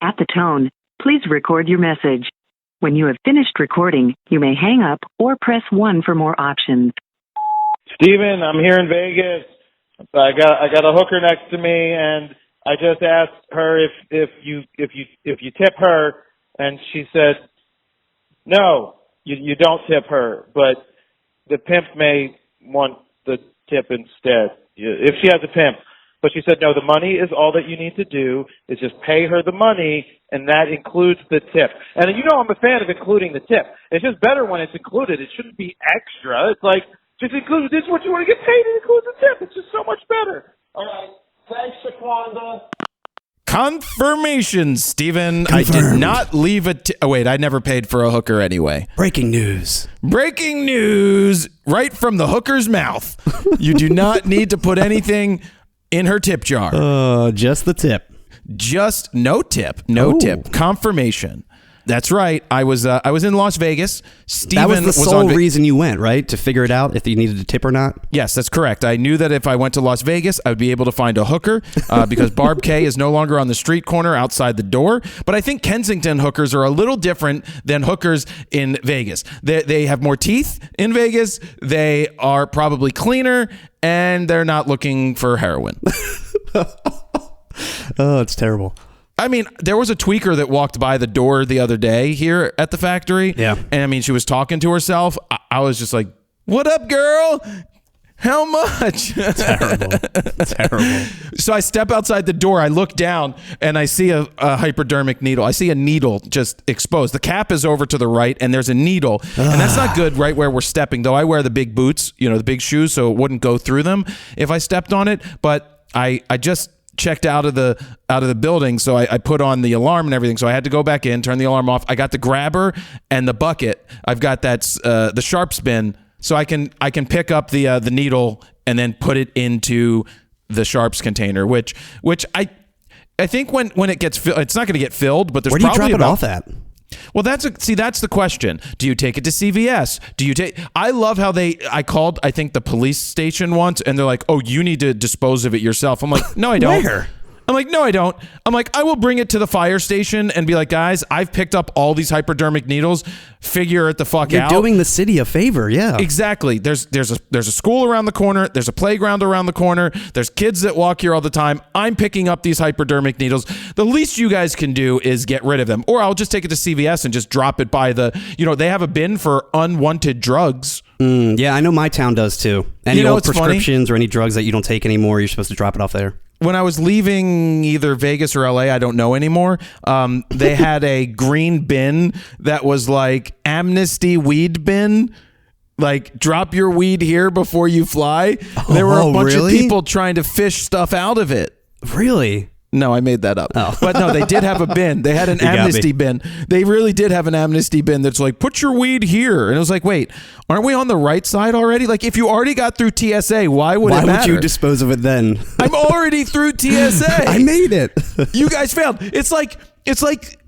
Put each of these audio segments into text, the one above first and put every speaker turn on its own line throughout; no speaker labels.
At the tone, please record your message. When you have finished recording, you may hang up or press 1 for more options.
Steven, I'm here in Vegas. I got a hooker next to me, and I just asked her if you tip her, and she said, no, you don't tip her, but the pimp may want the tip instead, if she has a pimp. But she said, no, the money is all that you need to do is just pay her the money, and that includes the tip. And you know I'm a fan of including the tip. It's just better when it's included. It shouldn't be extra. It's like, just include, this is what you want to get paid, and include the tip. It's just so much better. All right. Thanks, Shaquanda.
Confirmation, Steven. I did not leave a oh, wait, I never paid for a hooker anyway.
Breaking news.
Breaking news right from the hooker's mouth. You do not need to put anything in her tip jar.
Just the tip.
Just no tip. No tip. Confirmation. That's right. I was in Las Vegas. Steven
that was the sole reason you went, right? To figure it out if you needed a tip or not?
Yes, that's correct. I knew that if I went to Las Vegas, I would be able to find a hooker because Barb K is no longer on the street corner outside the door. But I think Kensington hookers are a little different than hookers in Vegas. They have more teeth in Vegas. They are probably cleaner, and they're not looking for heroin.
Oh, it's terrible.
I mean, there was a tweaker that walked by the door the other day here at the factory.
Yeah.
And I mean, she was talking to herself. I was just like, what up, girl? How much?
Terrible. Terrible.
So I step outside the door. I look down and I see a hypodermic needle. I see a needle just exposed. The cap is over to the right and there's a needle. And that's not good right where we're stepping, though. I wear the big boots, the big shoes, so it wouldn't go through them if I stepped on it. But I just checked out of the building, so I put on the alarm and everything, so I had to go back in, turn the alarm off. I got the grabber and the bucket. I've got the sharps bin, so I can pick up the needle and then put it into the sharps container, which I think when it gets filled, it's not going to get filled, but there's
where do you
probably
drop it off at?
Well, that's the question. Do you take it to CVS? I love how I called, I think, the police station once, and they're like, oh, you need to dispose of it yourself. I'm like, no, I don't.
Where?
I'm like, no, I don't. I'm like, I will bring it to the fire station and be like, guys, I've picked up all these hypodermic needles. Figure it the fuck out.
You're doing the city a favor, yeah.
Exactly. There's a school around the corner. There's a playground around the corner. There's kids that walk here all the time. I'm picking up these hypodermic needles. The least you guys can do is get rid of them. Or I'll just take it to CVS and just drop it by they have a bin for unwanted drugs.
Yeah, I know my town does too. Any old prescriptions or any drugs that you don't take anymore, you're supposed to drop it off there.
When I was leaving either Vegas or LA, I don't know anymore, they had a green bin that was like amnesty weed bin. Like, drop your weed here before you fly. There were a bunch of people trying to fish stuff out of it.
Really?
No, I made that up.
Oh.
But no, they did have a bin. They had an amnesty bin. They really did have an amnesty bin that's like, put your weed here. And it was like, wait, aren't we on the right side already? Like, if you already got through TSA, why would it matter?
Why would you dispose of it then?
I'm already through TSA.
I made it.
You guys failed. It's like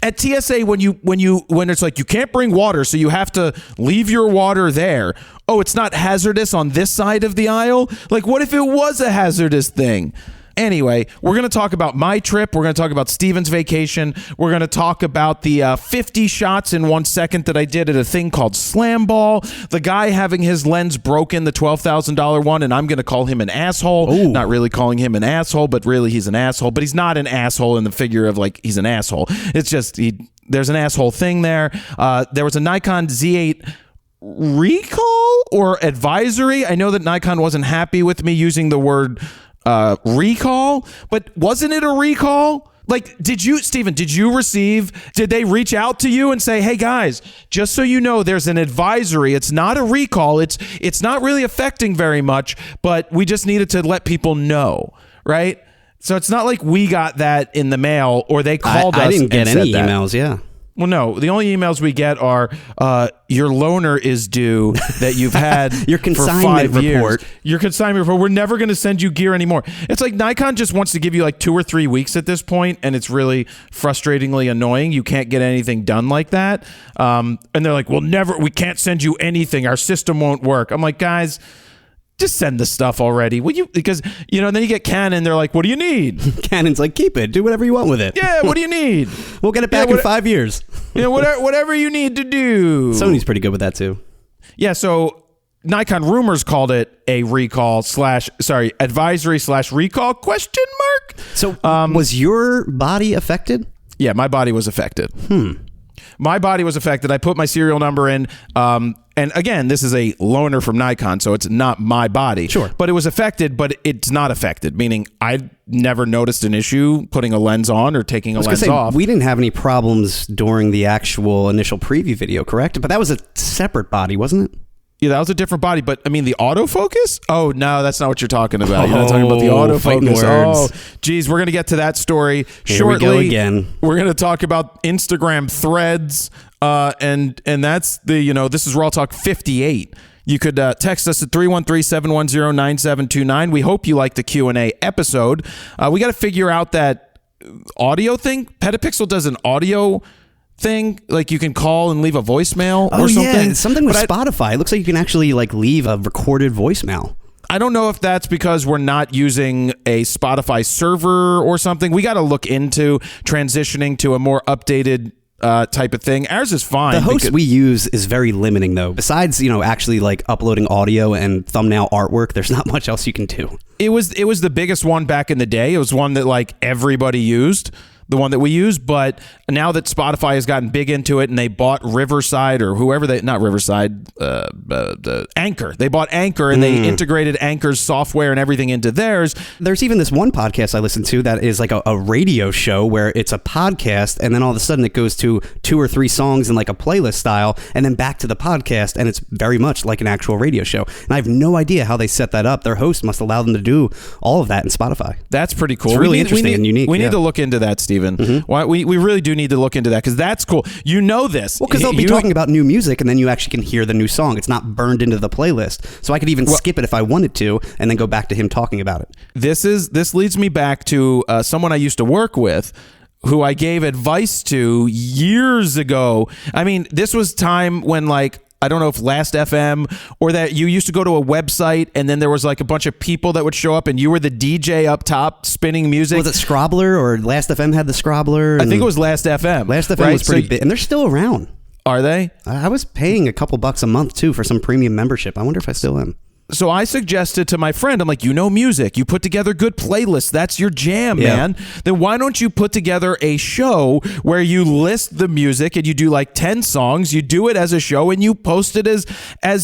at TSA when it's like you can't bring water, so you have to leave your water there. Oh, it's not hazardous on this side of the aisle? Like, what if it was a hazardous thing? Anyway, we're going to talk about my trip. We're going to talk about Steven's vacation. We're going to talk about the 50 shots in 1 second that I did at a thing called Slam Ball. The guy having his lens broken, the $12,000 one, and I'm going to call him an asshole.
Ooh.
Not really calling him an asshole, but really he's an asshole. But he's not an asshole in the figure of like he's an asshole. It's just there's an asshole thing there. There was a Nikon Z8 recall or advisory. I know that Nikon wasn't happy with me using the word recall, but wasn't it a recall? Like, did they reach out to you and say, hey guys, just so you know, there's an advisory. It's not a recall. It's not really affecting very much, but we just needed to let people know, right? So it's not like we got that in the mail or they called us.
I didn't get any emails, yeah.
Well, no, the only emails we get are your loaner is due that you've had
your consignment
for 5
report.
Years. Your consignment report. We're never going to send you gear anymore. It's like Nikon just wants to give you like 2 or 3 weeks at this point, and it's really frustratingly annoying. You can't get anything done like that. And they're like, we can't send you anything. Our system won't work. I'm like, guys, just send the stuff already. Will you? Because, then you get Canon. They're like, what do you need?
Canon's like, keep it. Do whatever you want with it.
Yeah, what do you need?
We'll get it back in 5 years.
Whatever you need to do.
Sony's pretty good with that too.
Yeah, so Nikon Rumors called it a recall advisory / recall question mark.
So was your body affected?
Yeah, my body was affected. My body was affected. I put my serial number in. And again, this is a loaner from Nikon, so it's not my body.
Sure.
But it was affected, but it's not affected, meaning I never noticed an issue putting a lens on or taking a lens off.
We didn't have any problems during the actual initial preview video, correct? But that was a separate body, wasn't it?
Yeah, that was a different body, but I mean the autofocus? Oh, no, that's not what you're talking about. You're not talking about the autofocus. Oh, geez, we're going to get to that story shortly.
Here we go again.
We're going to talk about Instagram threads, and that's this is RAWtalk 58. You could text us at 313-710-9729. We hope you like the Q&A episode. We got to figure out that audio thing. Petapixel does an audio thing, like you can call and leave a voicemail or something.
Yeah, something with Spotify. It looks like you can actually leave a recorded voicemail.
I don't know if that's because we're not using a Spotify server or something. We got to look into transitioning to a more updated type of thing. Ours is fine.
The host we use is very limiting, though. Besides, actually uploading audio and thumbnail artwork, there's not much else you can do.
It was the biggest one back in the day. It was one that everybody used. The one that we use, but now that Spotify has gotten big into it and they bought Riverside or whoever not Riverside, the Anchor. They bought Anchor and they integrated Anchor's software and everything into theirs.
There's even this one podcast I listen to that is like a radio show where it's a podcast and then all of a sudden it goes to 2 or 3 songs in like a playlist style and then back to the podcast, and it's very much like an actual radio show. And I have no idea how they set that up. Their host must allow them to do all of that in Spotify.
That's pretty cool.
It's really interesting and unique.
We need to look into that, Steve. Why we really do need to look into that because that's cool. You know this.
Well, because they'll be talking about new music and then you actually can hear the new song. It's not burned into the playlist. So I could even skip it if I wanted to and then go back to him talking about it.
This leads me back to someone I used to work with who I gave advice to years ago. I mean, this was time when I don't know if Last FM or that you used to go to a website and then there was a bunch of people that would show up and you were the DJ up top spinning music.
Was it Scrobbler or Last FM had the Scrobbler?
I think it was Last FM.
Last FM was pretty big and they're still around.
Are they?
I was paying a couple bucks a month too for some premium membership. I wonder if I still am.
So I suggested to my friend, I'm like, music. You put together good playlists. That's your jam, man. Then why don't you put together a show where you list the music and you do 10 songs. You do it as a show and you post it as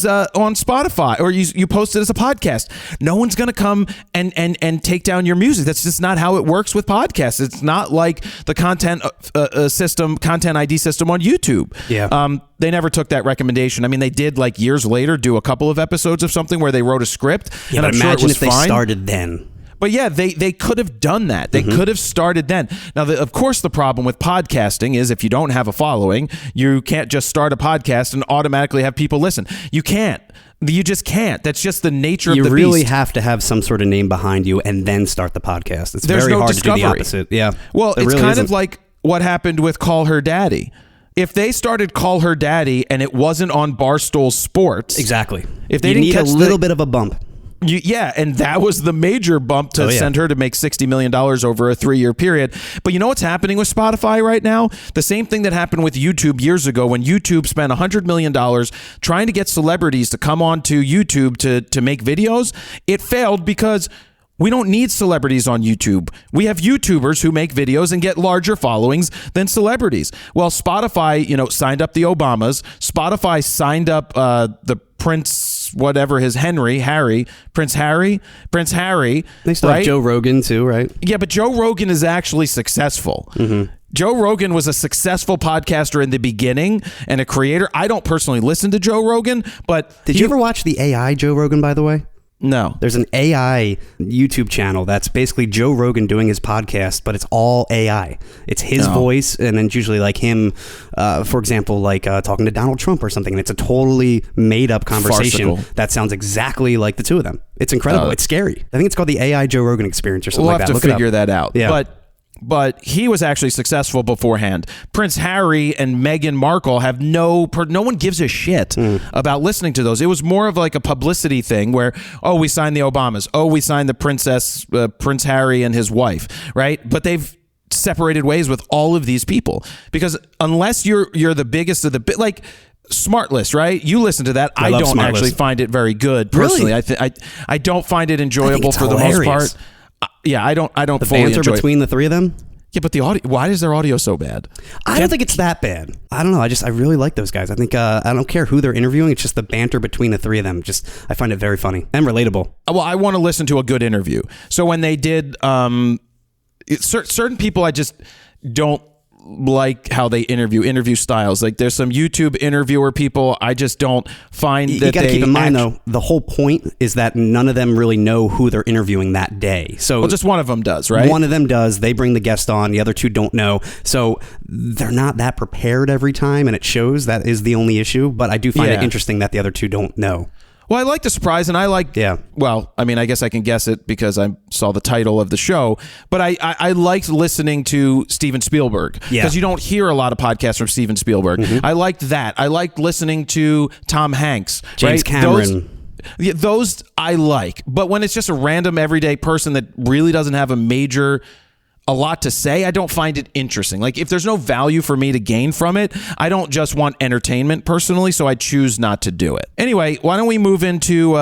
on Spotify or you post it as a podcast. No one's going to come and take down your music. That's just not how it works with podcasts. It's not like the content ID system on YouTube.
Yeah.
They never took that recommendation. I mean, they did years later do a couple of episodes of something where they wrote a script.
Yeah, and I'm sure it was fine. They started then.
But yeah, they could have done that. They could have started then. Now, of course, the problem with podcasting is if you don't have a following, you can't just start a podcast and automatically have people listen. You can't. You just can't. That's just the nature of the beast.
You really have to have some sort of name behind you and then start the podcast. It's very hard to do the opposite. Yeah.
Well, it's kind of like what happened with Call Her Daddy. If they started Call Her Daddy and it wasn't on Barstool Sports.
Exactly.
If they
didn't need a little bit of a bump.
And that was the major bump to send her to make $60 million over a 3-year period. But you know what's happening with Spotify right now? The same thing that happened with YouTube years ago when YouTube spent $100 million trying to get celebrities to come onto YouTube to make videos. It failed because we don't need celebrities on YouTube. We have YouTubers who make videos and get larger followings than celebrities. Well, Spotify, signed up the Obamas. Spotify signed up the Prince, whatever his Prince Harry.
They still have Joe Rogan too, right?
Yeah, but Joe Rogan is actually successful. Joe Rogan was a successful podcaster in the beginning and a creator. I don't personally listen to Joe Rogan, but
did you ever watch the AI Joe Rogan, by the way?
No.
There's an AI YouTube channel that's basically Joe Rogan doing his podcast, but it's all AI. It's his voice, and then it's usually him, for example, talking to Donald Trump or something, and it's a totally made-up conversation that sounds exactly like the two of them. It's incredible. It's scary. I think it's called the AI Joe Rogan Experience or something like that.
We'll have to figure that out.
Yeah.
But but he was actually successful beforehand. Prince Harry and Meghan Markle have no one gives a shit about listening to those. It was more of like a publicity thing where, oh, we signed the Obamas. Oh, we signed the Prince Harry and his wife, right? But they've separated ways with all of these people because unless you're the biggest of the like Smartlist, right? You listen to that. I don't actually find it very good personally.
Really?
I don't find it enjoyable for
hilarious.
the most part. Yeah, I don't
The
fully
banter
enjoy
between the three of them.
Yeah, but the audio. Why is their audio so bad?
I don't think it's that bad. I don't know. I really like those guys. I think I don't care who they're interviewing. It's just the banter between the three of them. I find it very funny and relatable.
Well, I want to listen to a good interview. So when they did, certain people, I just don't like how they interview styles. Like there's some YouTube interviewer people I just don't find that.
You got to keep in mind though, the whole point is that none of them really know who they're interviewing that day. So
just one of them does, right?
One of them does. They bring the guest on. The other two don't know. So they're not that prepared every time, and it shows. That is the only issue. But I do find it interesting that the other two don't know.
Well, I like the surprise, and I like.
Yeah.
Well, I mean, I guess I can guess it because I saw the title of the show. But I liked listening to Steven Spielberg because you don't hear a lot of podcasts from Steven Spielberg. Mm-hmm. I liked that. I liked listening to Tom Hanks,
James Cameron.
Those I like. But when it's just a random everyday person that really doesn't have a lot to say, I don't find it interesting. Like if there's no value for me to gain from it, I don't just want entertainment personally, so I choose not to do it. Anyway, why don't we move into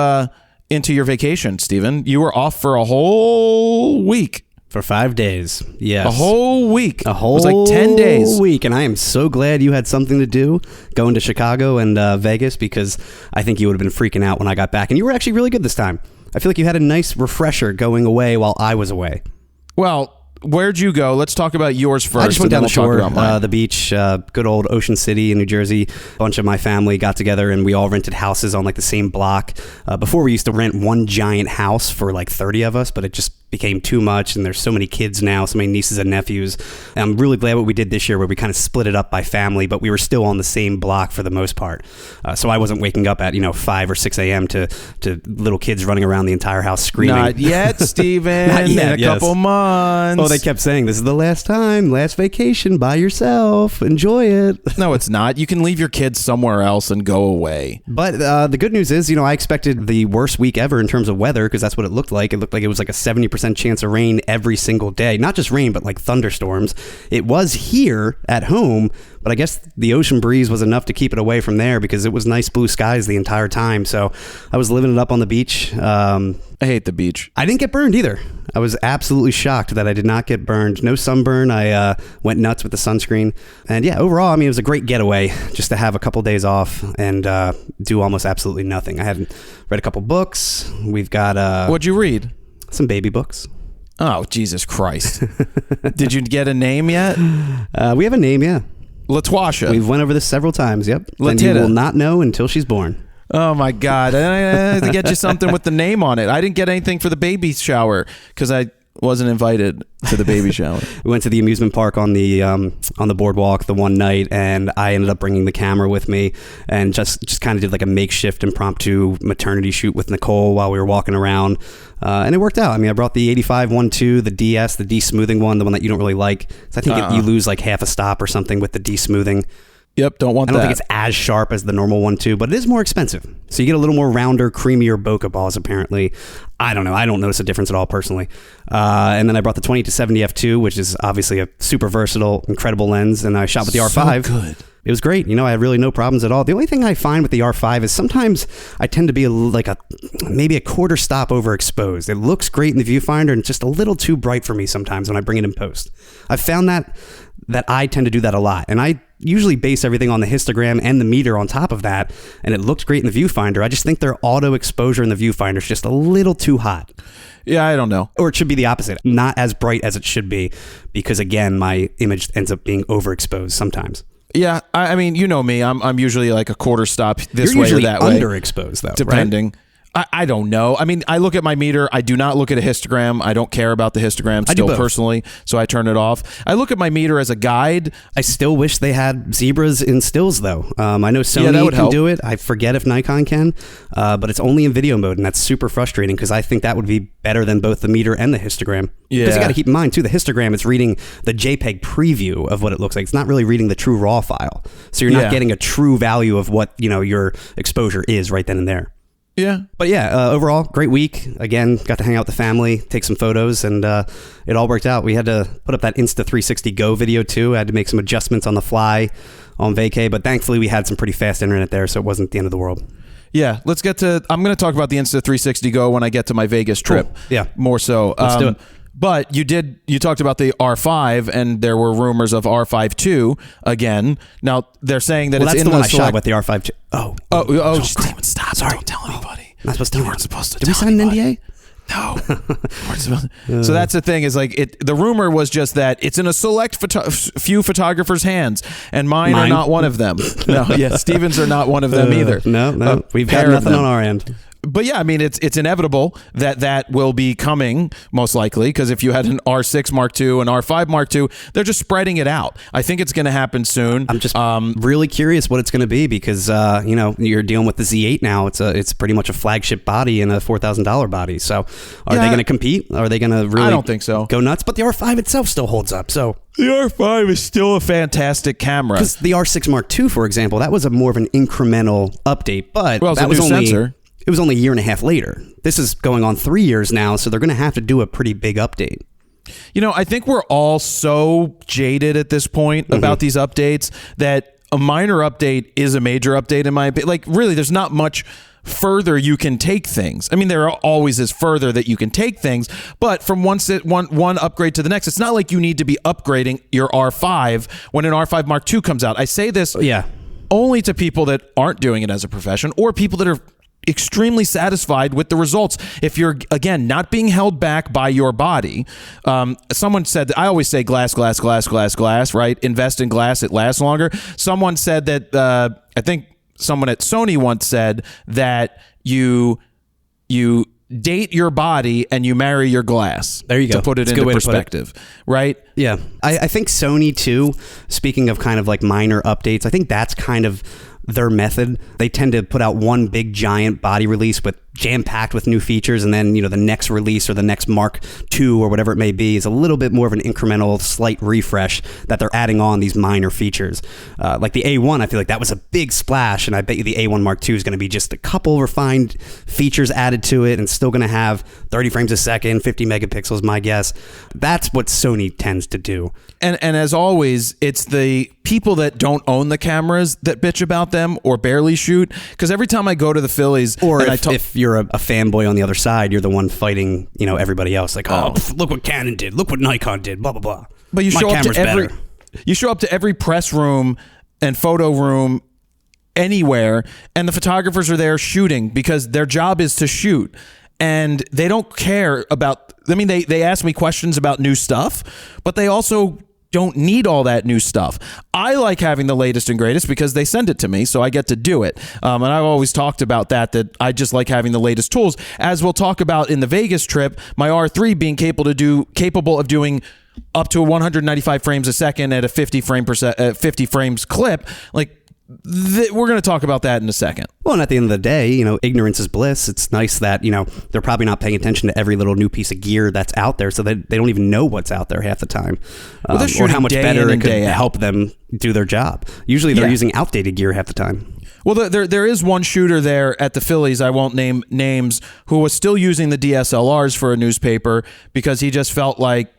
your vacation, Steven? You were off for a whole week.
For 5 days, yes.
A whole week.
It was
like 10 days.
Week, and I am so glad you had something to do going to Chicago and Vegas because I think you would have been freaking out when I got back. And you were actually really good this time. I feel like you had a nice refresher going away while I was away.
Well, where'd you go? Let's talk about yours first.
I just went down the shore, the beach, good old Ocean City in New Jersey. A bunch of my family got together and we all rented houses on like the same block. Before we used to rent one giant house for like 30 of us, but it just became too much, and there's so many kids now, so many nieces and nephews. And I'm really glad what we did this year where we kind of split it up by family, but we were still on the same block for the most part. So I wasn't waking up at 5 or 6 a.m. to little kids running around the entire house screaming.
Not yet, Steven.
Not yet,
in a couple months.
Well, they kept saying, this is the last time, last vacation by yourself. Enjoy it.
No, it's not. You can leave your kids somewhere else and go away.
But the good news is, I expected the worst week ever in terms of weather because that's what it looked like. It looked like it was like a 70% chance of rain every single day. Not just rain, but like thunderstorms. It was here at home, but I guess the ocean breeze was enough to keep it away from there because it was nice blue skies the entire time. So I was living it up on the beach.
I hate the beach.
I didn't get burned either. I was absolutely shocked that I did not get burned. No sunburn. I went nuts with the sunscreen. And yeah, overall, it was a great getaway just to have a couple days off and do almost absolutely nothing. I hadn't read a couple books. We've got...
What'd you read?
Some baby books.
Oh, Jesus Christ. Did you get a name yet?
We have a name, yeah.
Latwasha.
We've went over this several times, yep.
Latita.
And you will not know until she's born.
Oh, my God. I had to get you something with the name on it. I didn't get anything for the baby shower because I wasn't invited to the baby shower.
We went to the amusement park on the boardwalk the one night, and I ended up bringing the camera with me and just kind of did like a makeshift impromptu maternity shoot with Nicole while we were walking around. And it worked out. I brought the 85-1.2, the DS, the de-smoothing one, the one that you don't really like. So I think you lose like half a stop or something with the de-smoothing.
Yep, don't want that.
I don't think it's as sharp as the normal one too, but it is more expensive. So you get a little more rounder, creamier bokeh balls apparently. I don't know. I don't notice a difference at all personally. And then I brought the 20-70 f2, which is obviously a super versatile, incredible lens, and I shot with the R5.
So good.
It was great. I had really no problems at all. The only thing I find with the R5 is sometimes I tend to be maybe a quarter stop overexposed. It looks great in the viewfinder and just a little too bright for me sometimes when I bring it in post. I've found that I tend to do that a lot. And I usually base everything on the histogram and the meter on top of that. And it looked great in the viewfinder. I just think their auto exposure in the viewfinder is just a little too hot.
Yeah, I don't know.
Or it should be the opposite. Not as bright as it should be because, again, my image ends up being overexposed sometimes.
Yeah, I mean, you know me. I'm usually like a quarter stop this way or that way.
You're usually underexposed, though,
depending.
Right?
I don't know. I mean, I look at my meter. I do not look at a histogram. I don't care about the histogram still personally, so I turn it off. I look at my meter as a guide.
I still wish they had zebras in stills, though. I know Sony can do it. I forget if Nikon can, but it's only in video mode, and that's super frustrating because I think that would be better than both the meter and the histogram. Because you got to keep in mind, too, the histogram is reading the JPEG preview of what it looks like. It's not really reading the true RAW file. So you're not getting a true value of what your exposure is right then and there.
Yeah.
But overall, great week. Again, got to hang out with the family, take some photos, and it all worked out. We had to put up that Insta360 Go video, too. I had to make some adjustments on the fly on vacay, but thankfully we had some pretty fast internet there, so it wasn't the end of the world.
Yeah, let's get to... I'm going to talk about the Insta360 Go when I get to my Vegas trip.
Cool. Yeah.
More so.
Let's do it.
But you talked about the R5, and there were rumors of R5 II again. Now, they're saying that it's in the
one I shot with the R5 II.
Oh, Steven, stop.
Sorry.
Don't tell anybody.
Not supposed to.
You weren't supposed to
Did we sign an NDA?
No. So that's the thing is like the rumor was just that it's in a select few photographers' hands, and mine are not one of them. No, Steven's are not one of them either.
No, we've got nothing on our end.
But yeah, I mean, it's inevitable that will be coming, most likely, because if you had an R6 Mark II and R5 Mark II, they're just spreading it out. I think it's going to happen soon.
I'm just really curious what it's going to be because, you're dealing with the Z8 now. It's pretty much a flagship body and a $4,000 body. So are they going to compete? Are they going to really
I don't think so.
Go nuts? But the R5 itself still holds up. So
the R5 is still a fantastic camera.
Because the R6 Mark II, for example, that was more of an incremental update. But
that was only sensor.
It was only a year and a half later. This is going on 3 years now, so they're going to have to do a pretty big update.
I think we're all so jaded at this point about these updates that a minor update is a major update in my opinion. Like, really, there's not much further you can take things. I mean, there always is further that you can take things, but from one upgrade to the next, it's not like you need to be upgrading your R5 when an R5 Mark II comes out. I say this only to people that aren't doing it as a profession or people that are extremely satisfied with the results. If you're, again, not being held back by your body. Someone said, I always say glass, right? Invest in glass, it lasts longer. Someone said that, I think someone at Sony once said that you date your body and you marry your glass.
There you go.
To put it into perspective, right?
Yeah. I think Sony too, speaking of kind of like minor updates, I think that's kind of their method. They tend to put out one big giant body release with jam-packed with new features, and then the next release or the next Mark II or whatever it may be is a little bit more of an incremental slight refresh that they're adding on these minor features. Like the A1, I feel like that was a big splash, and I bet you the A1 Mark II is going to be just a couple refined features added to it and still going to have 30 frames a second, 50 megapixels, my guess. That's what Sony tends to do.
And as always, it's the people that don't own the cameras that bitch about them or barely shoot, because every time I go to the Phillies,
or if you're a fanboy on the other side, you're the one fighting everybody else, like, look what Canon did, look what Nikon did, blah blah blah.
But you show up to every press room and photo room anywhere, and the photographers are there shooting because their job is to shoot, and they don't care about, I mean, they ask me questions about new stuff, but they also don't need all that new stuff. I like having the latest and greatest because they send it to me, so I get to do it. And I've always talked about that I just like having the latest tools. As we'll talk about in the Vegas trip, my R3 being capable of doing up to 195 frames a second at a 50 frames clip, like, we're going to talk about that in a second.
Well, and at the end of the day, ignorance is bliss. It's nice that, they're probably not paying attention to every little new piece of gear that's out there, so they don't even know what's out there half the time.
Well,
or how much better it could help them do their job. Usually they're using outdated gear half the time.
Well, there is one shooter there at the Phillies, I won't name names, who was still using the DSLRs for a newspaper because he just felt like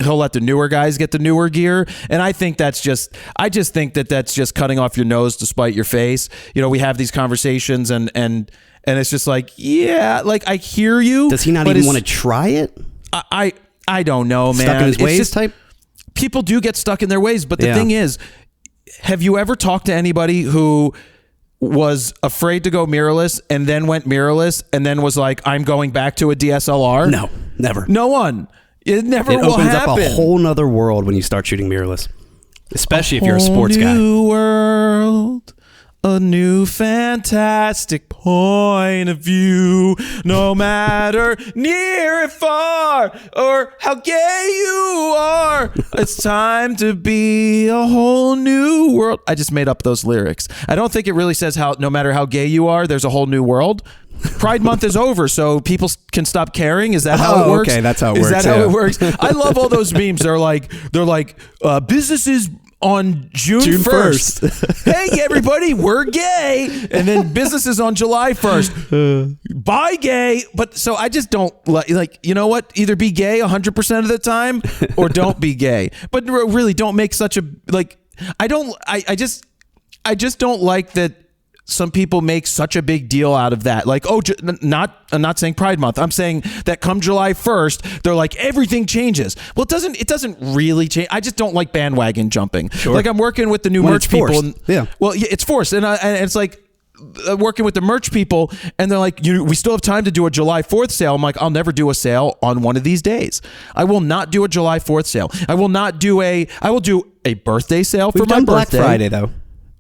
he'll let the newer guys get the newer gear. And I think I just think that's just cutting off your nose to spite your face. We have these conversations and it's just like, yeah, like I hear you.
Does he not even want to try it?
I don't know, man.
Stuck in his ways type?
People do get stuck in their ways. But the thing is, have you ever talked to anybody who was afraid to go mirrorless and then went mirrorless and then was like, I'm going back to a DSLR?
No, never.
No one. It never will happen.
It opens up a whole nother world when you start shooting mirrorless, especially if you're a sports guy.
New world. a new fantastic point of view, no matter near or far or how gay you are. It's time to be a whole new world. I just made up those lyrics. I don't think it really says how no matter how gay you are, there's a whole new world. Pride Month is over, so people can stop caring. Is that how it works?
Okay, that's how it works.
Is that how it works? I love all those memes. They're like businesses on June 1st. Hey, everybody, we're gay. And then businesses on July 1st. Bye, gay. But so I just don't like, you know what? Either be gay 100% of the time or don't be gay. But really don't make such a, like, I just don't like that some people make such a big deal out of that. Like, I'm not saying Pride Month. I'm saying that come July 1st, they're like, everything changes. Well, it doesn't really change. I just don't like bandwagon jumping. Sure. Like I'm working with the new merch people. And,
yeah.
Well, yeah, it's forced. And it's like working with the merch people and they're like, we still have time to do a July 4th sale. I'm like, I'll never do a sale on one of these days. I will not do a July 4th sale. I will do a birthday sale for my birthday.
Black Friday though.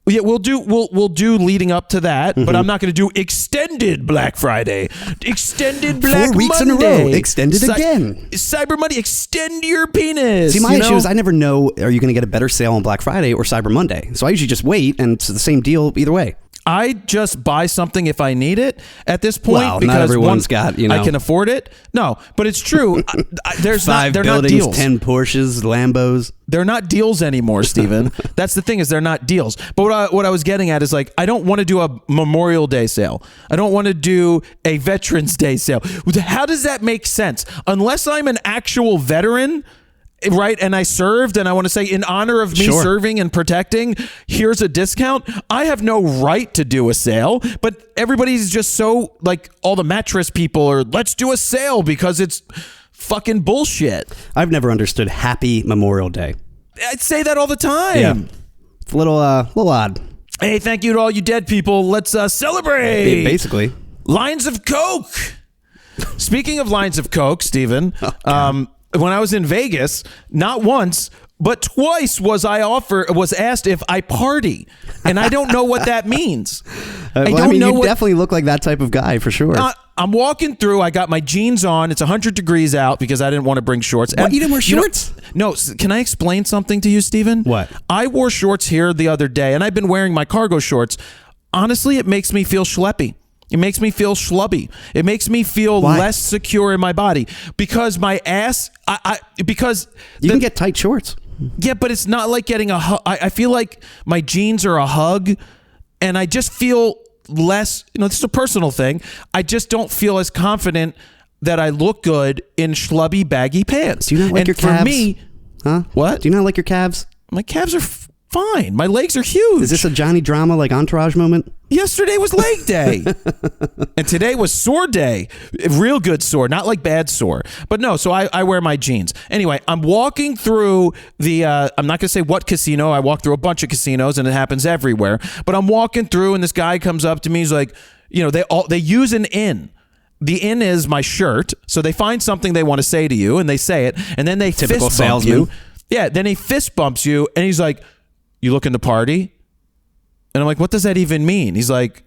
Yeah, we'll do leading up to that, but I'm not going to do extended Black Friday, extended Black
4 weeks
Monday,
in a row, extended again.
Cyber Monday, extend your penis.
See, my issue is I never know, are you going to get a better sale on Black Friday or Cyber Monday? So I usually just wait, and it's the same deal either way.
I just buy something if I need it at this point.
Well,
because
not everyone's got,
I can afford it. No, but it's true. There's
5
they're
buildings,
not deals.
10 Porsches, Lambos.
They're not deals anymore, Steven. That's the thing is they're not deals. But what I was getting at is like, I don't want to do a Memorial Day sale. I don't want to do a Veterans Day sale. How does that make sense? Unless I'm an actual veteran, right, and I served, and I want to say in honor of me serving and protecting, here's a discount. I have no right to do a sale, but everybody's just so, like, all the mattress people are, let's do a sale because it's fucking bullshit.
I've never understood Happy Memorial Day.
I'd say that all the time.
Yeah. It's a little odd.
Hey, thank you to all you dead people. Let's celebrate.
Basically.
Lines of Coke. Speaking of lines of Coke, Steven, when I was in Vegas, not once, but twice was asked if I party. And I don't know what that means.
You definitely look like that type of guy for sure.
I'm walking through. I got my jeans on. It's 100 degrees out because I didn't want to bring shorts.
What, you didn't wear shorts?
No. Can I explain something to you, Steven?
What?
I wore shorts here the other day, and I've been wearing my cargo shorts. Honestly, it makes me feel schleppy. It makes me feel schlubby. It makes me feel less secure in my body because my ass. Because
you can get tight shorts.
Yeah, but it's not like getting a hug. I feel like my jeans are a hug, and I just feel less. This is a personal thing. I just don't feel as confident that I look good in schlubby, baggy pants.
Do you not like your calves?
For me,
huh?
What?
Do you not like your calves?
My calves are fine. My legs are huge.
Is this a Johnny Drama like Entourage moment?
Yesterday was leg day. And today was sore day. Real good sore, not like bad sore. But no, so I wear my jeans. Anyway, I'm walking through the, I'm not going to say what casino. I walk through a bunch of casinos and it happens everywhere. But I'm walking through and this guy comes up to me. He's like, they use an in. The in is my shirt. So they find something they want to say to you and they say it. And then they
Typical
fist bump
salesman.
you. Yeah, then he fist bumps you and he's like, you looking to party? And I'm like, what does that even mean? He's like,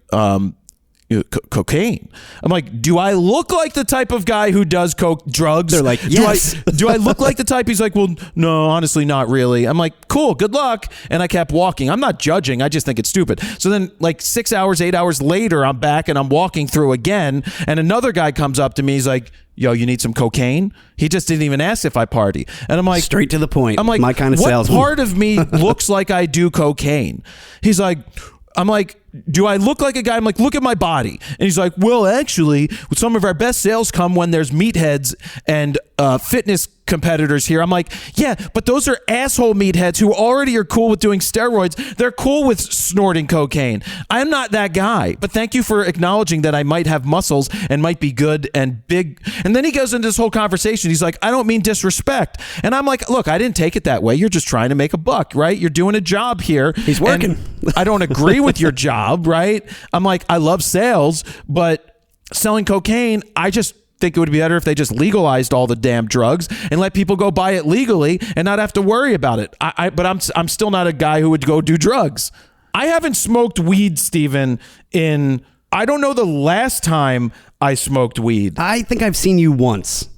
cocaine. I'm like, do I look like the type of guy who does drugs?
They're like, yes.
Do I look like the type? He's like, well, no, honestly, not really. I'm like, cool, good luck. And I kept walking. I'm not judging. I just think it's stupid. So then like 6 hours, 8 hours later, I'm back and I'm walking through again. And another guy comes up to me. He's like, yo, you need some cocaine? He just didn't even ask if I party. And I'm like,
straight to the point.
I'm like,
my kind of
what
salesman.
part of me looks like I do cocaine? He's like, I'm like, do I look like a guy? I'm like, look at my body. And he's like, well, actually, some of our best sales come when there's meatheads and fitness competitors here. I'm like, yeah, but those are asshole meatheads who already are cool with doing steroids. They're cool with snorting cocaine. I'm not that guy, but thank you for acknowledging that I might have muscles and might be good and big. And then he goes into this whole conversation. He's like, I don't mean disrespect. And I'm like, look, I didn't take it that way. You're just trying to make a buck, right? You're doing a job here.
He's working.
I don't agree with your job, right? I'm like, I love sales, but selling cocaine, I just think it would be better if they just legalized all the damn drugs and let people go buy it legally and not have to worry about it. But I'm still not a guy who would go do drugs. I haven't smoked weed, Steven, in, I don't know the last time I smoked weed.
I think I've seen you once.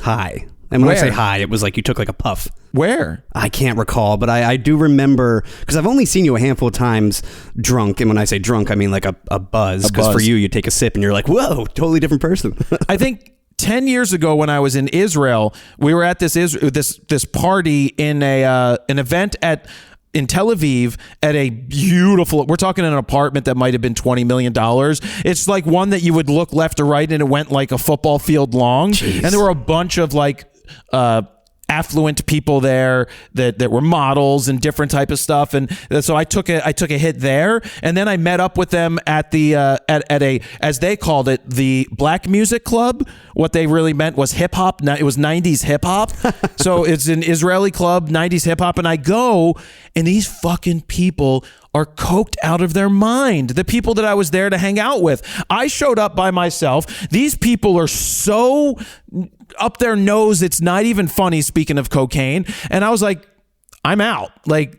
High. And when I say high, it was like you took like a puff.
Where?
I can't recall, but I do remember, because I've only seen you a handful of times drunk. And when I say drunk, I mean like a buzz. Because for you take a sip and you're like, whoa, totally different person.
I think 10 years ago when I was in Israel, we were at this party in an event in Tel Aviv at a beautiful, we're talking an apartment that might have been $20 million. It's like one that you would look left or right and it went like a football field long. Jeez. And there were a bunch of like affluent people there that were models and different type of stuff, and so I took a hit there, and then I met up with them at the at a, as they called it, the Black Music Club. What they really meant was hip hop. It was 90s hip hop. So it's an Israeli club, 90s hip hop, and I go, and these fucking people are coked out of their mind. The people that I was there to hang out with. I showed up by myself. These people are so up their nose, it's not even funny, speaking of cocaine. And I was like, I'm out. Like,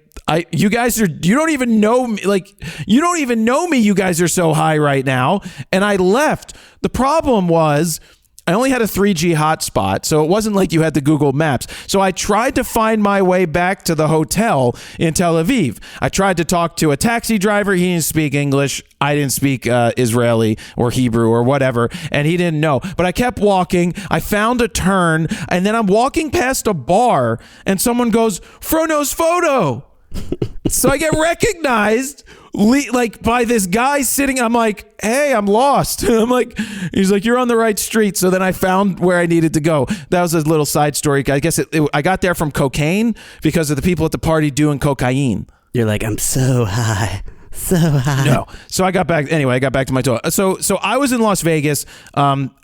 you guys you don't even know me. Like, you don't even know me. You guys are so high right now. And I left. The problem was, I only had a 3G hotspot, so it wasn't like you had the Google Maps. So I tried to find my way back to the hotel in Tel Aviv. I tried to talk to a taxi driver. He didn't speak English. I didn't speak Israeli or Hebrew or whatever, and he didn't know. But I kept walking. I found a turn, and then I'm walking past a bar, and someone goes, Frono's photo. So I get recognized like by this guy sitting. I'm like, hey, I'm lost. I'm like, he's like, you're on the right street. So then I found where I needed to go. That was a little side story. I guess I got there from cocaine because of the people at the party doing cocaine.
You're like, I'm so high. So high.
No. So I got back. Anyway, I got back to my toilet. So I was in Las Vegas.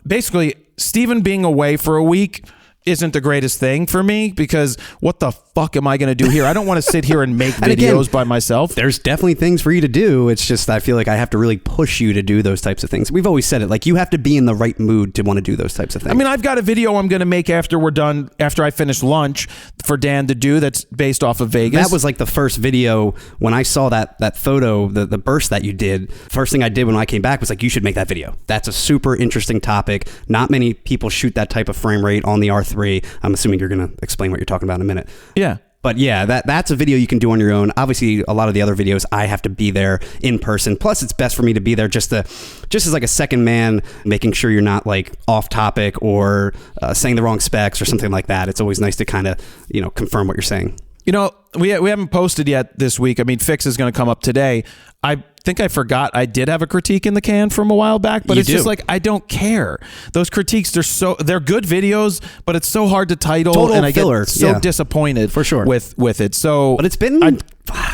Basically, Steven being away for a week isn't the greatest thing for me, because what the fuck am I going to do here? I don't want to sit here and make videos by myself.
There's definitely things for you to do. It's just, I feel like I have to really push you to do those types of things. We've always said it, like, you have to be in the right mood to want to do those types of things.
I mean, I've got a video I'm going to make after we're done, after I finish lunch, for Dan to do, that's based off of Vegas.
That was like the first video when I saw that photo, the burst that you did. First thing I did when I came back was like, you should make that video. That's a super interesting topic. Not many people shoot that type of frame rate on the R3. I'm assuming you're going to explain what you're talking about in a minute.
Yeah.
But yeah, that's a video you can do on your own. Obviously, a lot of the other videos, I have to be there in person. Plus, it's best for me to be there just as like a second man, making sure you're not like off topic or saying the wrong specs or something like that. It's always nice to kind of, confirm what you're saying.
We haven't posted yet this week. I mean, Fix is going to come up today. I think I forgot I did have a critique in the can from a while back, but just like, I don't care. Those critiques, they're good videos, but it's so hard to title.
Total
and I
filler.
get so disappointed
for sure
with it. So,
but it's been, I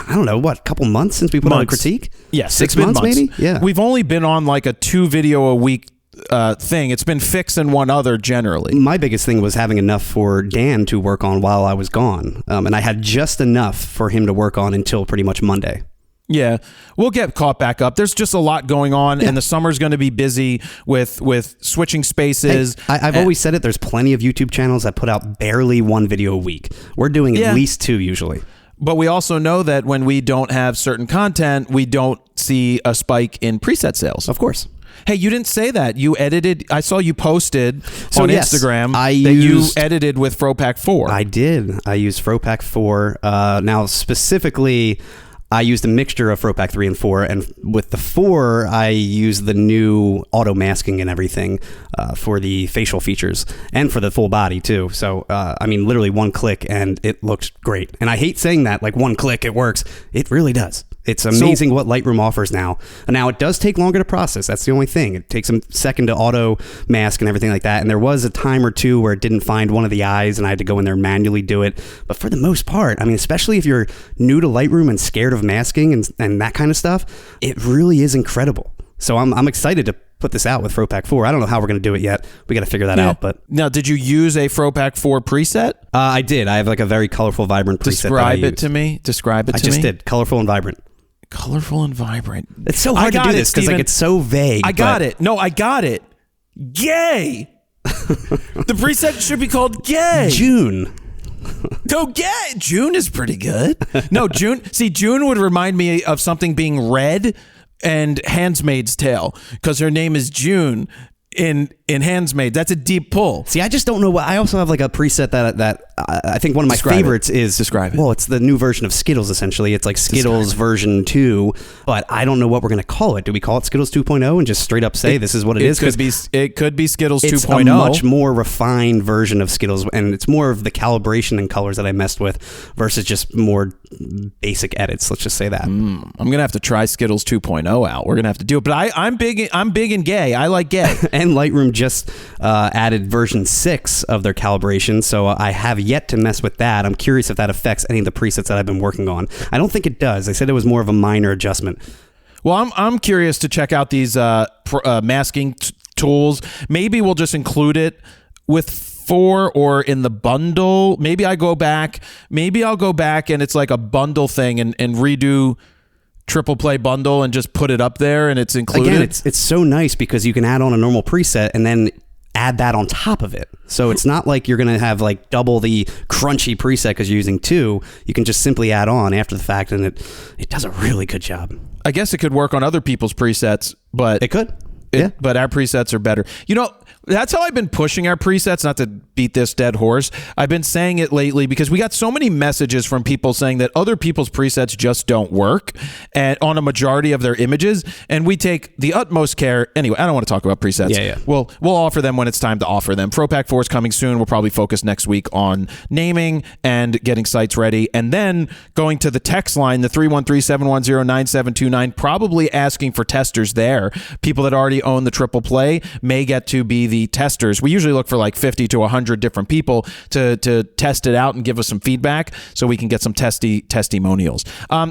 don't know, what, a couple months since we put out a critique?
Yeah,
6 months maybe? Yeah.
We've only been on like a 2 video a week thing. It's been Fix and one other generally.
My biggest thing was having enough for Dan to work on while I was gone. And I had just enough for him to work on until pretty much Monday.
Yeah, we'll get caught back up. There's just a lot going on, and the summer's going to be busy with switching spaces.
Hey, I've always said it. There's plenty of YouTube channels that put out barely 1 video a week. We're doing at least 2 usually.
But we also know that when we don't have certain content, we don't see a spike in preset sales.
Of course.
Hey, you didn't say that. You edited. I saw you posted on Instagram
that
you edited with FroPack 4.
I did. I used FroPack 4. Now, specifically, I used a mixture of FroPack 3 and 4, and with the 4, I used the new auto masking and everything for the facial features and for the full body too. So, I mean, literally 1 click and it looked great. And I hate saying that, like 1 click, it works. It really does. It's amazing what Lightroom offers now. Now, it does take longer to process. That's the only thing. It takes a second to auto mask and everything like that. And there was a time or two where it didn't find one of the eyes and I had to go in there and manually do it. But for the most part, I mean, especially if you're new to Lightroom and scared of masking and that kind of stuff, it really is incredible. So I'm excited to put this out with FroPack 4. I don't know how we're going to do it yet. We got to figure that out. But
now, did you use a FroPack 4 preset?
I did. I have like a very colorful, vibrant preset.
Describe it to me.
I just did. Colorful and vibrant.
Colorful and vibrant.
It's so hard to do this because like it's so vague.
I got it. No, I got it. Gay. The preset should be called Gay.
June.
Go get June is pretty good. No, June. See, June would remind me of something being red and Handmaid's Tale because her name is June in Handmaid. That's a deep pull.
See, I just don't know what. I also have like a preset that I think one of my favorites is.
Describe it.
Well, it's the new version of Skittles, essentially. It's like Skittles version 2, but I don't know what we're going to call it. Do we call it Skittles 2.0 and just straight up say this is what it is?
It could be Skittles 2.0.
It's a much more refined version of Skittles, and it's more of the calibration and colors that I messed with versus just more basic edits. Let's just say that.
I'm going to have to try Skittles 2.0 out. We're going to have to do it. But I'm big and gay. I like gay.
And Lightroom just added version 6 of their calibration, so I have yet to mess with that. I'm curious if that affects any of the presets that I've been working on. I don't think it does. They said it was more of a minor adjustment.
Well, I'm curious to check out these masking tools. Maybe we'll just include it with 4 or in the bundle. Maybe I'll go back and it's like a bundle thing and redo triple play bundle and just put it up there and it's included.
Again, it's so nice because you can add on a normal preset and then add that on top of it. So it's not like you're going to have like double the crunchy preset because you're using 2. You can just simply add on after the fact and it does a really good job.
I guess it could work on other people's presets, but
it could.
But our presets are better. You know, that's how I've been pushing our presets, not to beat this dead horse. I've been saying it lately because we got so many messages from people saying that other people's presets just don't work and on a majority of their images, and we take the utmost care. Anyway, I don't want to talk about presets.
Yeah.
We'll offer them when it's time to offer them. ProPack 4 is coming soon. We'll probably focus next week on naming and getting sites ready, and then going to the text line, the 313-710-9729, probably asking for testers there. People that already own the triple play may get to be the testers. We usually look for like 50 to 100 different people to test it out and give us some feedback so we can get some testimonials.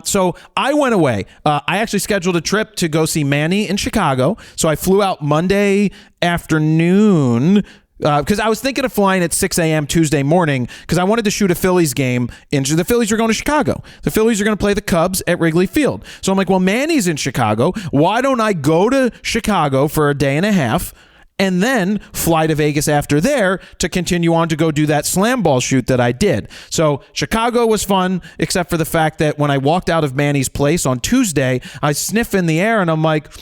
So I went away. I actually scheduled a trip to go see Manny in Chicago. So I flew out Monday afternoon because I was thinking of flying at 6 a.m. Tuesday morning because I wanted to shoot a Phillies game. The Phillies are going to Chicago. The Phillies are going to play the Cubs at Wrigley Field. So I'm like, well, Manny's in Chicago. Why don't I go to Chicago for a day and a half and then fly to Vegas after there to continue on to go do that slam ball shoot that I did. So Chicago was fun, except for the fact that when I walked out of Manny's place on Tuesday, I sniff in the air and I'm like,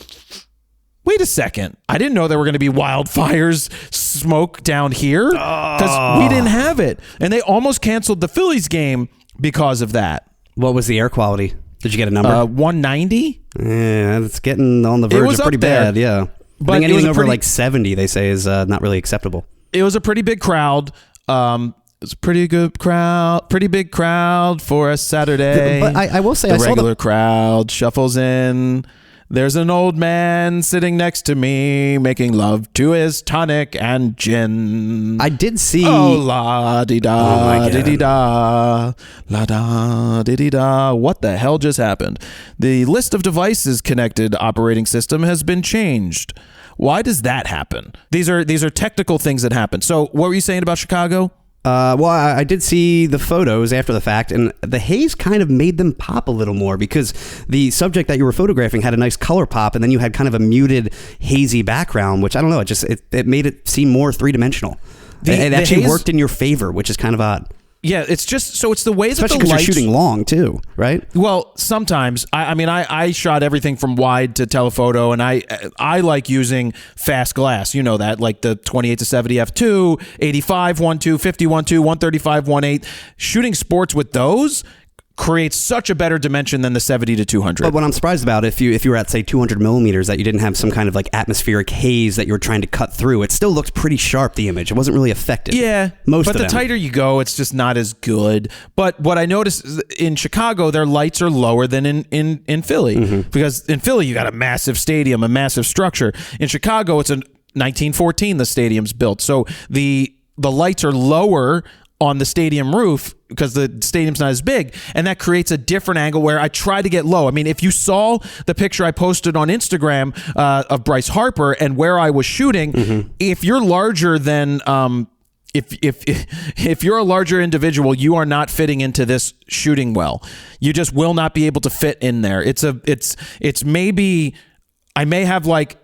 wait a second. I didn't know there were going to be wildfires, smoke down here because we didn't have it. And they almost canceled the Phillies game because of that.
What was the air quality? Did you get a number?
190.
Yeah, it's getting on the verge of pretty bad. Yeah. But I think anything over like 70, they say, is not really acceptable.
It was a pretty big crowd. It's a pretty good crowd, pretty big crowd for a Saturday.
But I will say,
the regular crowd shuffles in. There's an old man sitting next to me making love to his tonic and gin.
I did see.
Oh, la di da, di di da, la da, di di da. What the hell just happened? The list of devices connected operating system has been changed. Why does that happen? These are technical things that happen. So what were you saying about Chicago?
Well, I did see the photos after the fact, and the haze kind of made them pop a little more because the subject that you were photographing had a nice color pop, and then you had kind of a muted, hazy background, which I don't know, it made it seem more three-dimensional. It actually worked in your favor, which is kind of odd.
Yeah, it's just so it's the way that
especially because you're shooting long too, right?
Well, sometimes I shot everything from wide to telephoto, and I like using fast glass. You know that, like the 28 to 70 f2, 85 1.2, 50 1.2, 135 1.8. Shooting sports with those creates such a better dimension than the 70 to 200.
But what I'm surprised about, if you were at say 200 millimeters, that you didn't have some kind of like atmospheric haze that you were trying to cut through. It still looked pretty sharp. The image, it wasn't really affected.
Yeah, but the tighter you go, it's just not as good. But what I noticed is in Chicago, their lights are lower than in Philly because in Philly you got a massive stadium, a massive structure. In Chicago, it's a 1914 the stadium's built, so the lights are lower on the stadium roof because the stadium's not as big, and that creates a different angle where I try to get low. I mean, if you saw the picture I posted on Instagram of Bryce Harper and where I was shooting, if you're larger than if you're a larger individual, you are not fitting into this shooting well. You just will not be able to fit in there. It's maybe I may have like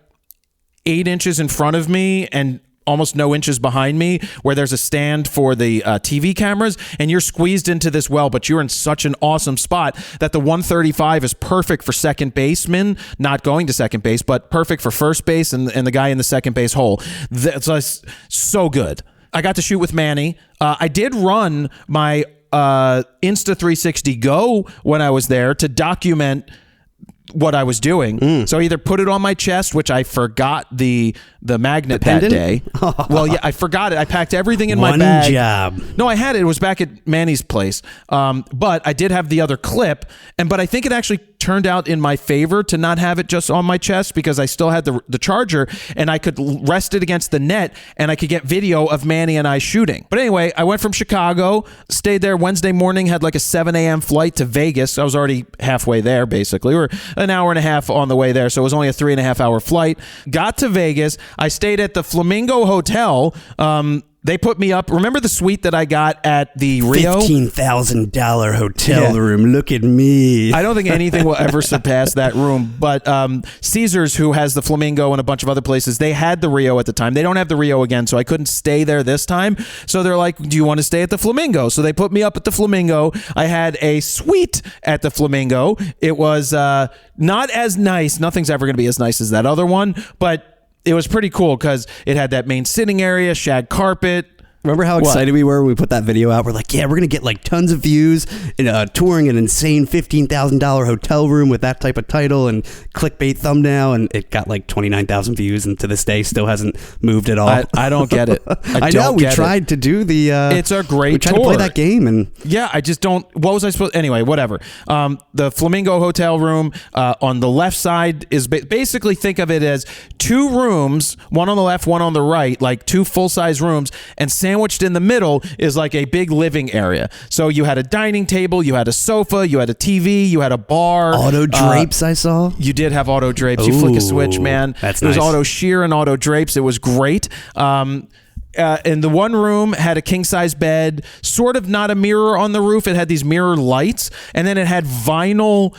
8 inches in front of me and almost no inches behind me where there's a stand for the TV cameras, and you're squeezed into this well, but you're in such an awesome spot that the 135 is perfect for second baseman, not going to second base, but perfect for first base and the guy in the second base hole. That's so good. I got to shoot with Manny. I did run my Insta360 Go when I was there to document what I was doing. So I either put it on my chest, which I forgot the magnet that day. Well, yeah, I forgot it. I packed everything in my bag.
Job.
No, I had it. It was back at Manny's place. But I did have the other clip, but I think it actually turned out in my favor to not have it just on my chest because I still had the charger and I could rest it against the net and I could get video of Manny and I shooting. But anyway, I went from Chicago, stayed there Wednesday morning, had like a 7 a.m. flight to Vegas. I was already halfway there basically, or an hour and a half on the way there. So it was only a 3.5 hour flight. Got to Vegas. I stayed at the Flamingo Hotel. They put me up. Remember the suite that I got at the Rio?
$15,000 hotel room. Look at me.
I don't think anything will ever surpass that room. But Caesars, who has the Flamingo and a bunch of other places, they had the Rio at the time. They don't have the Rio again, so I couldn't stay there this time. So they're like, do you want to stay at the Flamingo? So they put me up at the Flamingo. I had a suite at the Flamingo. It was not as nice. Nothing's ever going to be as nice as that other one, but it was pretty cool because it had that main sitting area, shag carpet.
Remember how excited we were when we put that video out? We're like, yeah, we're going to get like tons of views and touring an insane $15,000 hotel room with that type of title and clickbait thumbnail. And it got like 29,000 views and to this day still hasn't moved at all.
I don't get it.
I know. We tried to do the...
it's a great
we tried
tour.
to play that game and...
Yeah, I just don't... What was I supposed... Anyway, whatever. The Flamingo hotel room on the left side is... Basically think of it as two rooms, one on the left, one on the right, like two full-size rooms, and sandwiched in the middle is like a big living area. So you had a dining table, you had a sofa, you had a TV, you had a bar.
Auto drapes, I saw.
You did have auto drapes. You flick a switch, man.
That's
nice. It was
nice.
auto shear and auto drapes. It was great. And the one room had a king-size bed, sort of not a mirror on the roof. It had these mirror lights, and then it had vinyl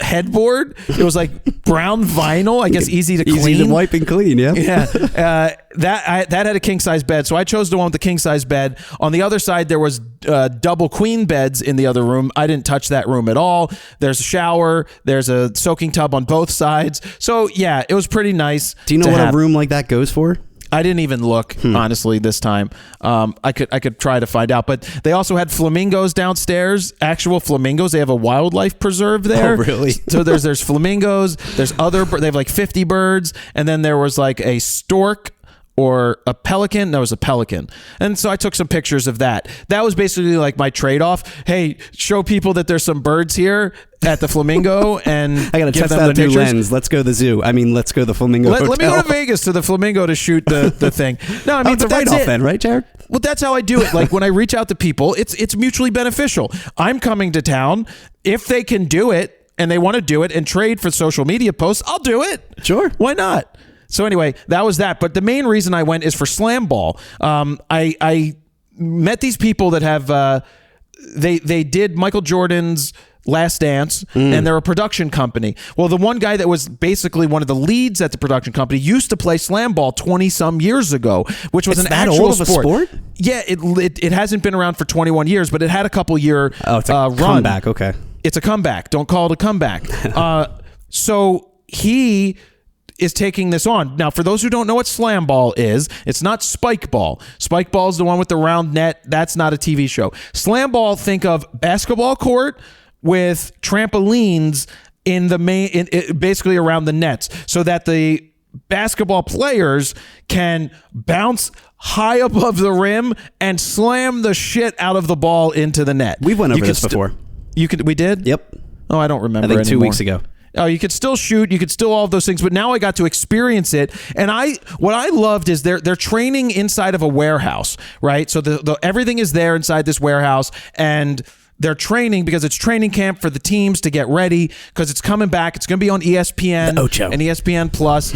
headboard. It was like brown vinyl, I guess easy to clean.
Easy to wipe and clean, yeah.
Yeah. That had a king-size bed, so I chose the one with the king-size bed. On the other side, there was double queen beds in the other room. I didn't touch that room at all. There's a shower. There's a soaking tub on both sides. So, yeah, it was pretty nice.
Do you know what a room like that goes for?
I didn't even look, honestly, this time. I could try to find out. But they also had flamingos downstairs, actual flamingos. They have a wildlife preserve there.
Oh, really?
So there's flamingos. There's they have like 50 birds. And then there was like a stork or a pelican. No, it was a pelican. And so I took some pictures of that. That was basically like my trade-off. Hey, show people that there's some birds here at the Flamingo, and
I gotta test out a new lens. Let's go to the zoo. I mean, let's go to the Flamingo Hotel.
Let me go to Vegas to the Flamingo to shoot the thing. No, I mean,
it's a write-off then, right, Jared?
Well, that's how I do it. Like when I reach out to people, it's mutually beneficial. I'm coming to town. If they can do it and they want to do it and trade for social media posts, I'll do it.
Sure.
Why not? So anyway, that was that. But the main reason I went is for Slam Ball. I met these people that have they did Michael Jordan's Last Dance, and they're a production company. Well, the one guy that was basically one of the leads at the production company used to play Slam Ball 20-some years ago, which was an actual
old of a sport?
Yeah, it hasn't been around for 21 years, but it had a couple year
it's a
run.
comeback, okay.
It's a comeback. Don't call it a comeback. So he is taking this on. Now, for those who don't know what Slam Ball is, it's not Spike Ball. Spike Ball is the one with the round net. That's not a TV show. Slam Ball, think of basketball court with trampolines in the basically around the nets, so that the basketball players can bounce high above the rim and slam the shit out of the ball into the net.
We went over this before.
We did?
Yep.
Oh, I don't remember.
I think 2
anymore.
weeks ago.
Oh, you could still shoot, you could still all of those things, but now I got to experience it. And what I loved is they're training inside of a warehouse, right? So the everything is there inside this warehouse, and they're training because it's training camp for the teams to get ready, because it's coming back. It's going to be on ESPN and ESPN Plus,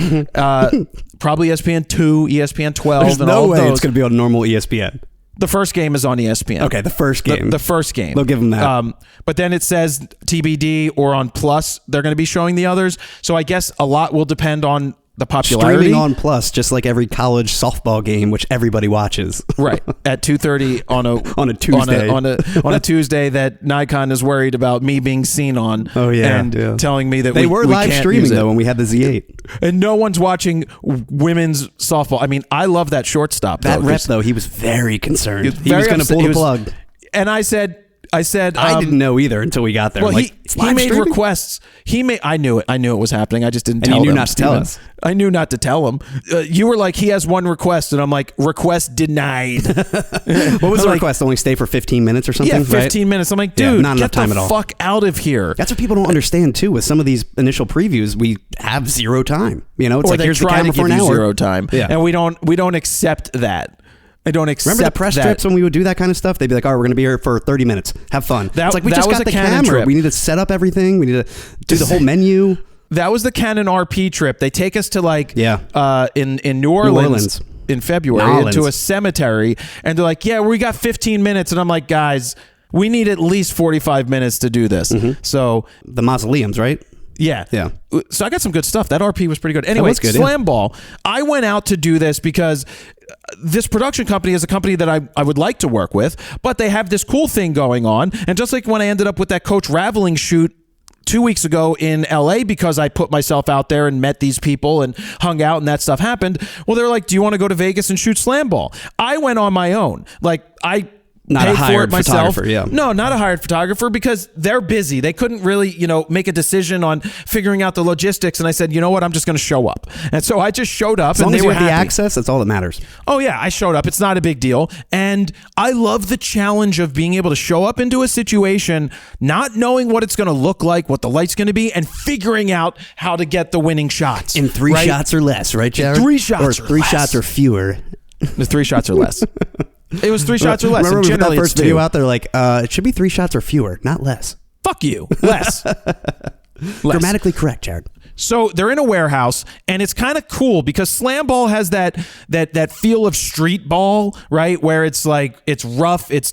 probably ESPN 2, ESPN 12.
There's
and
no
all
way
those.
it's going to be on normal ESPN.
The first game is on ESPN.
Okay, the first game.
The first game.
They'll give them that.
But then it says TBD or on Plus. They're going to be showing the others. So I guess a lot will depend on the popularity.
Streaming on Plus, just like every college softball game, which everybody watches.
Right. At 2:30 on a
Tuesday.
on a Tuesday that Nikon is worried about me being seen on.
Oh, yeah.
And telling me that
they were
we
live
can't
streaming
use it.
though when we had the Z8.
And no one's watching women's softball. I mean, I love that shortstop.
That
though,
rep though, he was very concerned. He was
very
going to
upset.
pull the plug.
And I said,
I didn't know either until we got there.
Well,
like,
he made requests. I knew it. I knew it was happening. I just didn't tell him.
And you knew not to tell
Steven.
us.
I knew not to tell him. You were like, he has one request, and I'm like, request denied.
What was the request? Only stay for 15 minutes or something?
Yeah, 15 minutes. I'm like, dude,
not enough
get
time
the
at all.
fuck out of here.
That's what people don't understand too. With some of these initial previews, we have zero time. You know, it's
Or
like
they
here's the
try to
camera
give
for an
you
hour.
zero time,
Yeah.
and we don't accept that. I don't accept.
Remember the press
that.
trips when we would do that kind of stuff? They'd be like, all right, we're going to be here for 30 minutes. Have fun.
That-
it's like, we
that
just
was
got
a
the
Canon
camera.
trip.
We need to set up everything. We need to do the whole menu.
That was the Canon RP trip. They take us to like in New Orleans. In February into a cemetery, and they're like, yeah, we got 15 minutes, and I'm like, guys, we need at least 45 minutes to do this. So
The mausoleums, right?
yeah. So I got some good stuff. That RP was pretty good. Anyway,
was good,
Slam Ball. I went out to do this because this production company is a company that I would like to work with, but they have this cool thing going on. And just like when I ended up with that Coach Raveling shoot 2 weeks ago in LA because I put myself out there and met these people and hung out and that stuff happened. Well, they're like, do you want to go to Vegas and shoot Slam Ball? I went on my own. Like
Not
paid
a
for
hired
it myself.
photographer, yeah.
No, not a hired photographer because they're busy. They couldn't really, make a decision on figuring out the logistics. And I said, you know what? I'm just going to show up. And so I just showed up.
As long
and
as
they
you
were
have the
happy.
access, that's all that matters.
Oh yeah, I showed up. It's not a big deal. And I love the challenge of being able to show up into a situation, not knowing what it's going to look like, what the light's going to be, and figuring out how to get the winning shots.
In 3
right?
shots or less, right, Jared?
3 shots
or
or
3
less.
shots or fewer.
The 3 shots or less. It was 3 shots or less.
Remember
and
we put that
generally
first
it's
video
2.
out there like, it should be 3 shots or fewer, not less.
Fuck you. Less.
Grammatically correct, Jared.
So they're in a warehouse, and it's kind of cool because Slam Ball has that feel of street ball, right? Where it's like it's rough, it's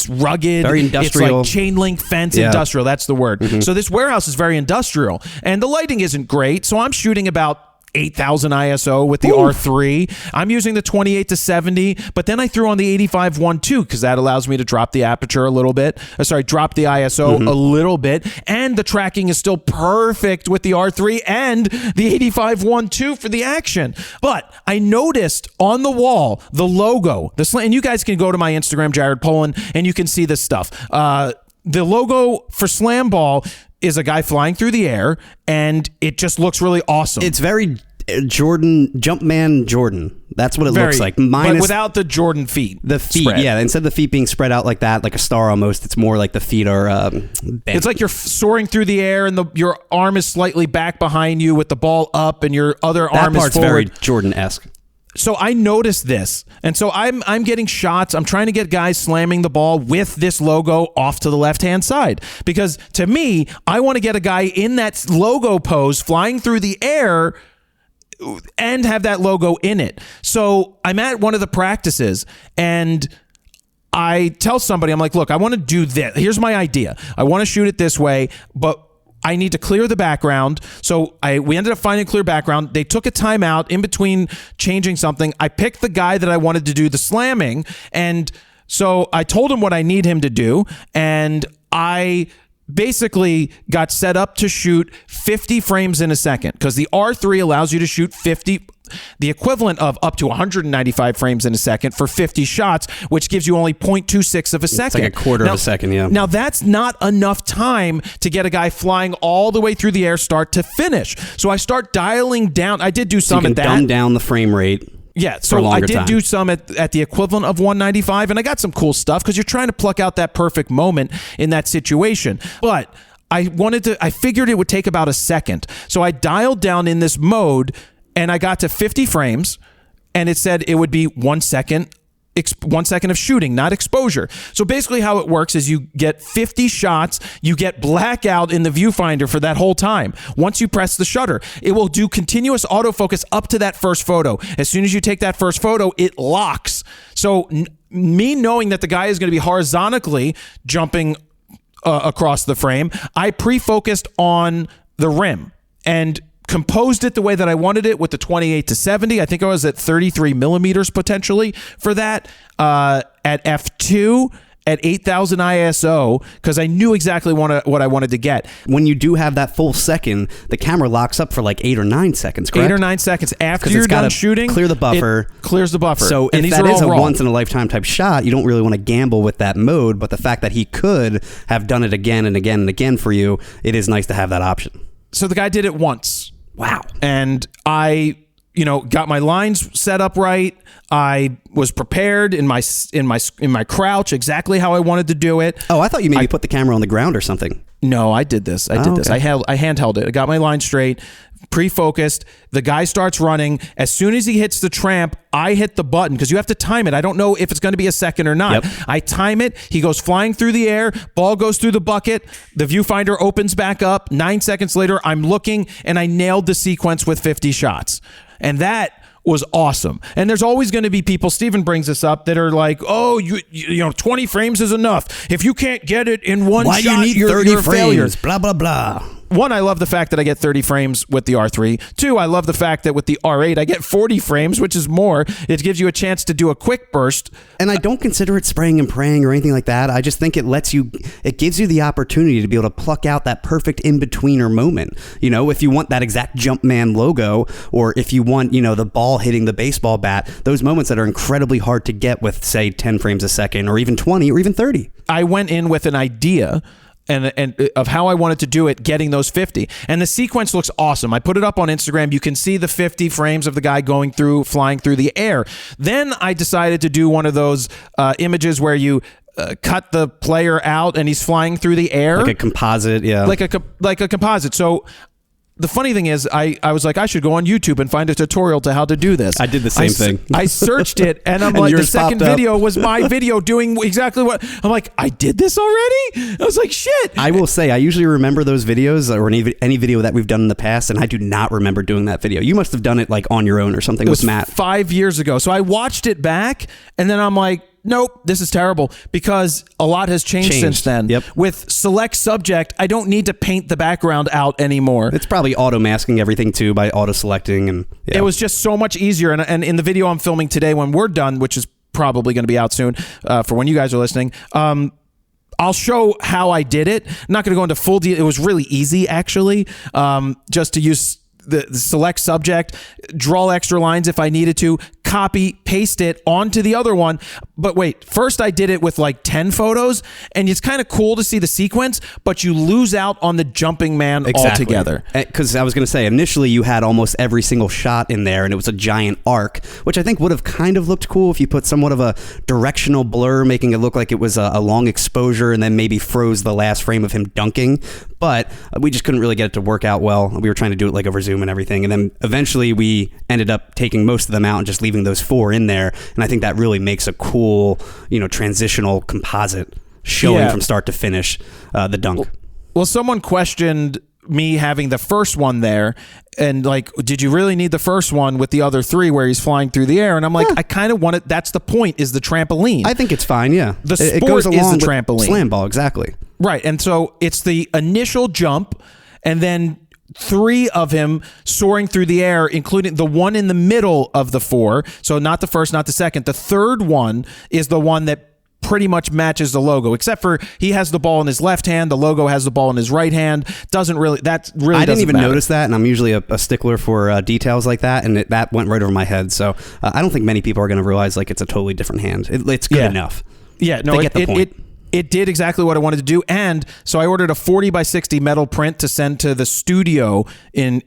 rugged,
Very industrial.
It's like chain link fence,
Yeah.
industrial. That's the word. So this warehouse is very industrial, and the lighting isn't great. So I'm shooting about 8,000 ISO with the R3. I'm using the 28 to 70, but then I threw on the 85 1.2 because that allows me to drop the aperture a little bit. Drop the ISO a little bit, and the tracking is still perfect with the R3 and the 85 1.2 for the action. But I noticed on the wall the logo, and you guys can go to my Instagram, Jared Polin, and you can see this stuff. The logo for Slam Ball is a guy flying through the air, and it just looks really awesome.
It's very Jumpman Jordan. That's what it looks like.
But without the Jordan feet.
The feet,
spread.
yeah. Instead of the feet being spread out like that, like a star almost, it's more like the feet are bent.
It's like you're soaring through the air, and your arm is slightly back behind you with the ball up, and your other arm is
part's
forward.
very Jordan-esque.
So I noticed this, and so I'm getting shots. I'm trying to get guys slamming the ball with this logo off to the left-hand side because to me, I want to get a guy in that logo pose flying through the air and have that logo in it. So I'm at one of the practices, and I tell somebody, I'm like, look, I want to do this. Here's my idea. I want to shoot it this way, but I need to clear the background. So we ended up finding a clear background. They took a timeout in between changing something. I picked the guy that I wanted to do the slamming. And so I told him what I need him to do. And I basically got set up to shoot 50 frames in a second because the R3 allows you to shoot 50, the equivalent of up to 195 frames in a second for 50 shots, which gives you only 0.26 of a second.
It's like a quarter of a second, yeah.
Now, that's not enough time to get a guy flying all the way through the air start to finish. So I start dialing down. I did do some
you
at
can
that.
dumb down the frame rate.
Yeah, so I did do some at the equivalent of 195, and I got some cool stuff because you're trying to pluck out that perfect moment in that situation. But I figured it would take about a second. So I dialed down in this mode, and I got to 50 frames, and it said it would be 1 second. 1 second of shooting, not exposure. So basically how it works is you get 50 shots, you get blackout in the viewfinder for that whole time. Once you press the shutter, it will do continuous autofocus up to that first photo. As soon as you take that first photo, it locks. So me knowing that the guy is going to be horizontally jumping across the frame, I pre-focused on the rim. And composed it the way that I wanted it with the 28-70. I think I was at 33 millimeters potentially for that at f2 at 8,000 ISO because I knew exactly what I wanted to get.
When you do have that full second, the camera locks up for like 8 or 9 seconds, correct?
8 or 9 seconds after you're done shooting.
Clear the buffer.
It clears the buffer.
So if that is a once-in-a-lifetime type shot, you don't really want to gamble with that mode, but the fact that he could have done it again and again and again for you, it is nice to have that option.
So the guy did it once.
Wow.
And I got my lines set up right. I was prepared in my crouch exactly how I wanted to do it.
Oh, I thought you maybe put the camera on the ground or something.
No, I did this. I handheld it. I got my line straight, pre-focused. The guy starts running. As soon as he hits the tramp, I hit the button because you have to time it. I don't know if it's going to be a second or not.
Yep.
I time it. He goes flying through the air. Ball goes through the bucket. The viewfinder opens back up. 9 seconds later, I'm looking, and I nailed the sequence with 50 shots. And that was awesome. And there's always going to be people, Steven brings this up, that are like, oh, you know, 20 frames is enough. If you can't get it in one shot,
you need
you're
30
a failure.
frames, blah, blah, blah.
One, I love the fact that I get 30 frames with the R3. Two, I love the fact that with the R8, I get 40 frames, which is more. It gives you a chance to do a quick burst.
And I don't consider it spraying and praying or anything like that. I just think it gives you the opportunity to be able to pluck out that perfect in-betweener moment. You know, if you want that exact Jumpman logo, or if you want, you know, the ball hitting the baseball bat, those moments that are incredibly hard to get with, say, 10 frames a second, or even 20, or even 30.
I went in with an idea and of how I wanted to do it, getting those 50. And the sequence looks awesome. I put it up on Instagram. You can see the 50 frames of the guy flying through the air. Then I decided to do one of those images where you cut the player out and he's flying through the air.
Like a composite, yeah.
Like a composite. So the funny thing is, I was like, I should go on YouTube and find a tutorial to how to do this.
I did the same thing.
I searched it, and I'm
And
like, the
yours
second
popped up.
video was my video doing exactly what I'm like. I did this already. I was like, shit.
I will say, I usually remember those videos or any video that we've done in the past, and I do not remember doing that video. You must have done it like on your own or something with Matt.
5 years ago. So I watched it back, and then I'm like, nope, this is terrible, because a lot has changed since then.
Yep.
With select subject, I don't need to paint the background out anymore.
It's probably auto masking everything too by auto selecting, and yeah.
It was just so much easier. And in the video I'm filming today, when we're done, which is probably going to be out soon for when you guys are listening, I'll show how I did it. I'm not going to go into full detail. It was really easy, actually, just to use the select subject, draw extra lines if I needed to, copy, paste it onto the other one. But wait, first I did it with like 10 photos, and it's kind of cool to see the sequence, but you lose out on the jumping man altogether.
Because I was going to say, initially you had almost every single shot in there, and it was a giant arc, which I think would have kind of looked cool if you put somewhat of a directional blur, making it look like it was a long exposure, and then maybe froze the last frame of him dunking. But we just couldn't really get it to work out well. We were trying to do it like over Zoom and everything, and then eventually we ended up taking most of them out and just leaving those 4 in there, and I think that really makes a cool, you know, transitional composite showing from start to finish the dunk.
Well, someone questioned me having the first one there, and like, did you really need the first one with the other 3 where he's flying through the air? And I'm like, I kind of want it. That's the point, is the trampoline.
I think it's fine, yeah.
The sport
it goes along
is the
with
trampoline.
Slam ball, exactly.
Right, and so it's the initial jump, and then 3 of him soaring through the air, including the one in the middle of the 4. So not the first, not the second. The third one is the one that pretty much matches the logo, except for he has the ball in his left hand. The logo has the ball in his right hand. I didn't
even notice that, and I'm usually a stickler for details like that, and that went right over my head. So I don't think many people are going to realize like it's a totally different hand. It's good enough.
Yeah, no,
they get the point.
It did exactly what I wanted to do, and so I ordered a 40x60 metal print to send to the studio in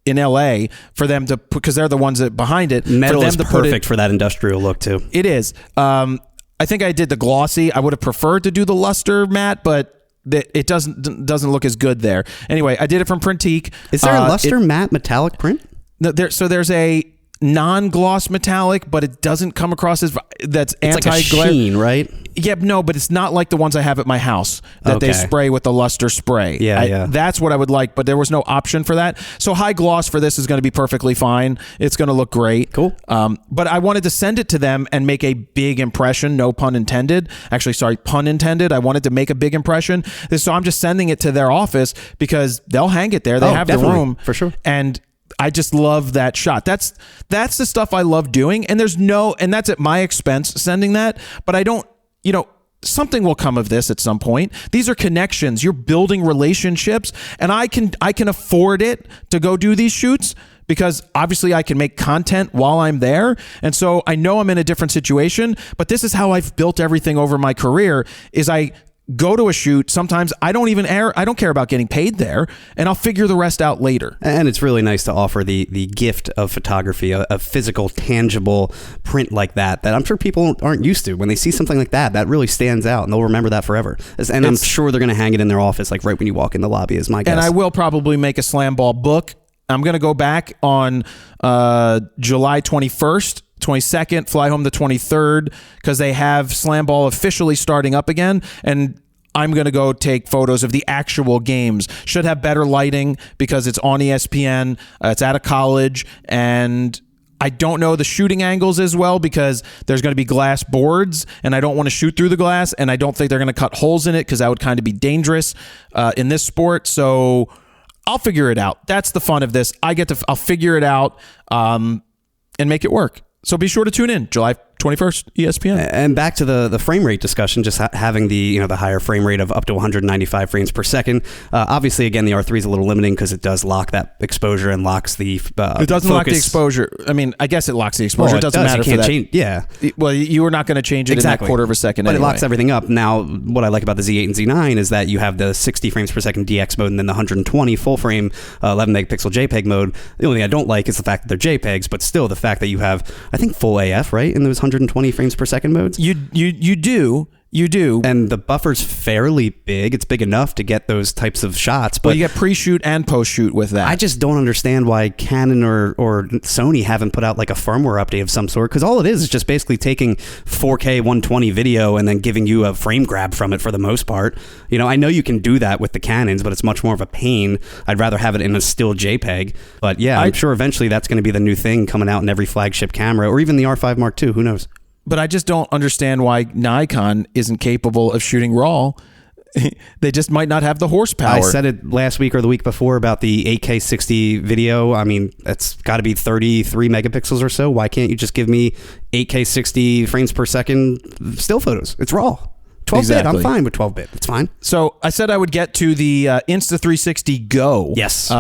LA for them to, because they're the ones that behind it.
Metal is perfect for that industrial look too.
It is. I think I did the glossy. I would have preferred to do the luster matte, but it doesn't look as good there. Anyway, I did it from Printique.
Is there a luster matte metallic print?
No, there's a non-gloss metallic, but it doesn't come across as that's
It's like a
anti-glare.
sheen, right?
Yeah, no, but it's not like the ones I have at my house that they spray with the luster spray.
Yeah.
That's what I would like, but there was no option for that. So high gloss for this is going to be perfectly fine. It's going to look great.
Cool.
But I wanted to send it to them and make a big impression. No pun intended. Actually, sorry, pun intended. I wanted to make a big impression. So I'm just sending it to their office because they'll hang it there. They have
definitely.
the room.
For sure.
And I just love that shot. That's the stuff I love doing. And and that's at my expense sending that. But I don't, something will come of this at some point. These are connections. You're building relationships, and I can afford it to go do these shoots because obviously I can make content while I'm there. And so I know I'm in a different situation, but this is how I've built everything over my career is I go to a shoot. Sometimes I don't care about getting paid there, and I'll figure the rest out later.
And it's really nice to offer the gift of photography, a physical, tangible print like that I'm sure people aren't used to. When they see something like that really stands out, and they'll remember that forever. And I'm sure they're going to hang it in their office, like right when you walk in the lobby, is my guess.
And I will probably make a slam ball book. I'm going to go back on July 21st. 22nd, fly home the 23rd, because they have Slam Ball officially starting up again, and I'm going to go take photos of the actual games. Should have better lighting because it's on ESPN. It's at a college, and I don't know the shooting angles as well because there's going to be glass boards, and I don't want to shoot through the glass, and I don't think they're going to cut holes in it because that would kind of be dangerous in this sport. So I'll figure it out. That's the fun of this. I'll figure it out and make it work. So be sure to tune in July 21st, ESPN.
And back to the frame rate discussion, just having the higher frame rate of up to 195 frames per second. Obviously, again, the R3 is a little limiting because it does lock that exposure and locks the
it doesn't
focus.
lock the exposure. I mean, I guess it locks the exposure.
Well,
it doesn't matter for that.
change, yeah.
Well, you were not going to change it in that quarter of a second
But
anyway.
it locks everything up. Now, what I like about the Z8 and Z9 is that you have the 60 frames per second DX mode and then the 120 full frame 11 megapixel JPEG mode. The only thing I don't like is the fact that they're JPEGs, but still the fact that you have, I think, full AF, right, in those 120 frames per second modes.
You do.
And the buffer's fairly big. It's big enough to get those types of shots. But
you get pre-shoot and post-shoot with that.
I just don't understand why Canon or Sony haven't put out like a firmware update of some sort, because all it is just basically taking 4K 120 video and then giving you a frame grab from it for the most part. I know you can do that with the Canons, but it's much more of a pain. I'd rather have it in a still JPEG. But yeah, I'm sure eventually that's going to be the new thing coming out in every flagship camera, or even the R5 Mark II. Who knows?
But I just don't understand why Nikon isn't capable of shooting RAW. They just might not have the horsepower.
I said it last week or the week before about the 8K 60 video. I mean, it's got to be 33 megapixels or so. Why can't you just give me 8K 60 frames per second still photos? It's RAW. 12-bit. I'm fine with 12-bit. It's fine.
So I said I would get to the Insta360 Go.
Yes.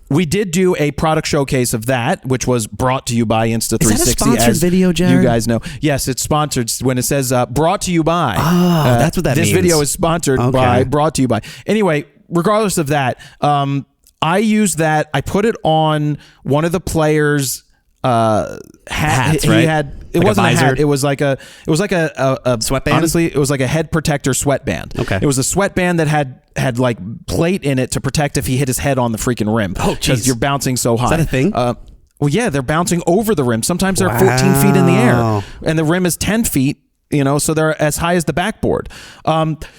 We did do a product showcase of that, which was brought to you by Insta360.
Is that a sponsored video, Jared?
You guys know. Yes, it's sponsored when it says brought to you by.
Oh, that's what that means.
This video is sponsored by, brought to you by. Anyway, regardless of that, I used that. I put it on one of the players'
hats,
he
right?
had it
like
wasn't a hat. It was like a
sweatband.
Honestly, it was like a head protector sweatband.
Okay.
It was a sweatband that had like plate in it to protect if he hit his head on the freaking rim.
Oh,
because you're bouncing so high.
Is that a thing?
Well, yeah, they're bouncing over the rim. Sometimes they're 14 feet in the air, and the rim is 10 feet. So they're as high as the backboard.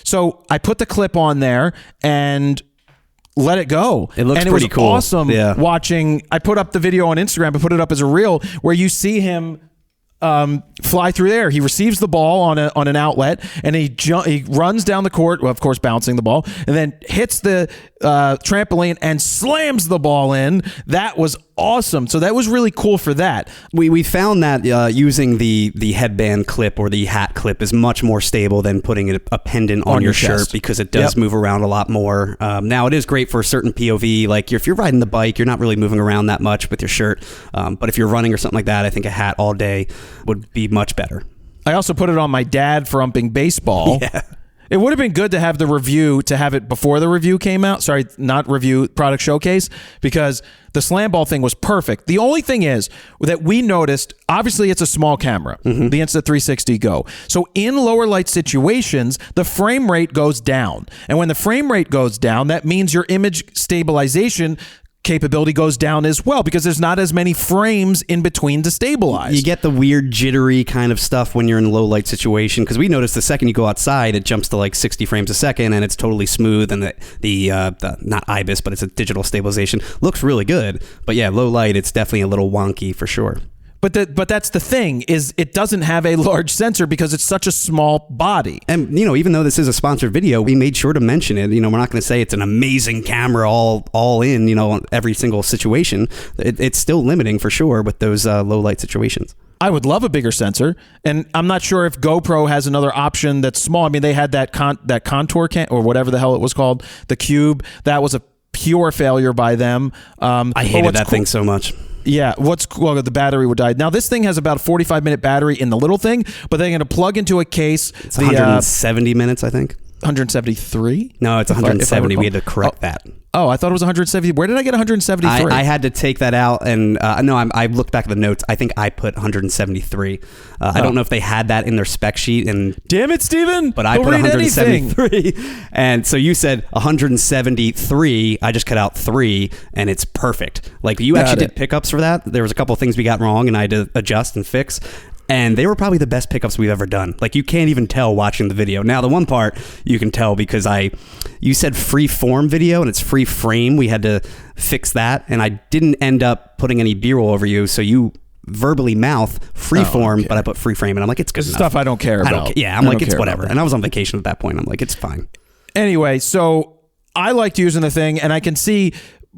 So I put the clip on there and let it go.
It looks
and
pretty cool.
Awesome watching. I put up the video on Instagram and put it up as a reel where you see him fly through there. He receives the ball on an outlet, and he runs down the court, well, of course, bouncing the ball, and then hits the trampoline and slams the ball in. That was awesome. So that was really cool for that.
We found that using the headband clip or the hat clip is much more stable than putting a pendant on your shirt, because it does move around a lot more. Now, it is great for a certain POV. Like if you're riding the bike, you're not really moving around that much with your shirt. But if you're running or something like that, I think a hat all day would be much better.
I also put it on my dad for umping baseball.
Yeah.
It would have been good to have the review, to have it before the review came out. Sorry, not review, product showcase, because the slam ball thing was perfect. The only thing is that we noticed, obviously it's a small camera, the Insta360 Go. So in lower light situations, the frame rate goes down. And when the frame rate goes down, that means your image stabilization capability goes down as well because there's not as many frames in between to stabilize.
You get the weird jittery kind of stuff when you're in a low light situation, because we noticed the second you go outside, it jumps to like 60 frames a second and it's totally smooth, and the not IBIS, but it's a digital stabilization, looks really good. But yeah, low light, it's definitely a little wonky for sure.
But that's the thing, is it doesn't have a large sensor because it's such a small body.
And, even though this is a sponsored video, we made sure to mention it. We're not going to say it's an amazing camera all in, every single situation. It's still limiting for sure with those low light situations.
I would love a bigger sensor, and I'm not sure if GoPro has another option that's small. I mean, they had that contour or whatever the hell it was called, the Cube. That was a pure failure by them.
I hated that thing so much.
Yeah, the battery would die. Now, this thing has about a 45-minute battery in the little thing, but they're going to plug into a case.
It's 170 minutes, I think.
173?
No, it's 170. We had to correct that.
Oh, I thought it was 170. Where did I get 173?
I had to take that out, and I looked back at the notes. I think I put 173. I don't know if they had that in their spec sheet. And
damn it, Steven!
But I put 173. And so you said 173. I just cut out 3, and it's perfect. Like, you actually did pickups for that. There was a couple of things we got wrong, and I had to adjust and fix. And they were probably the best pickups we've ever done. Like, you can't even tell watching the video. Now, the one part you can tell because you said free form video and it's free frame. We had to fix that. And I didn't end up putting any B-roll over you. So you verbally mouth free form, but I put free frame. And I'm like, it's good enough.
Stuff I don't care about.
I'm like, it's whatever. And I was on vacation at that point. I'm like, it's fine.
Anyway, so I liked using the thing, and I can see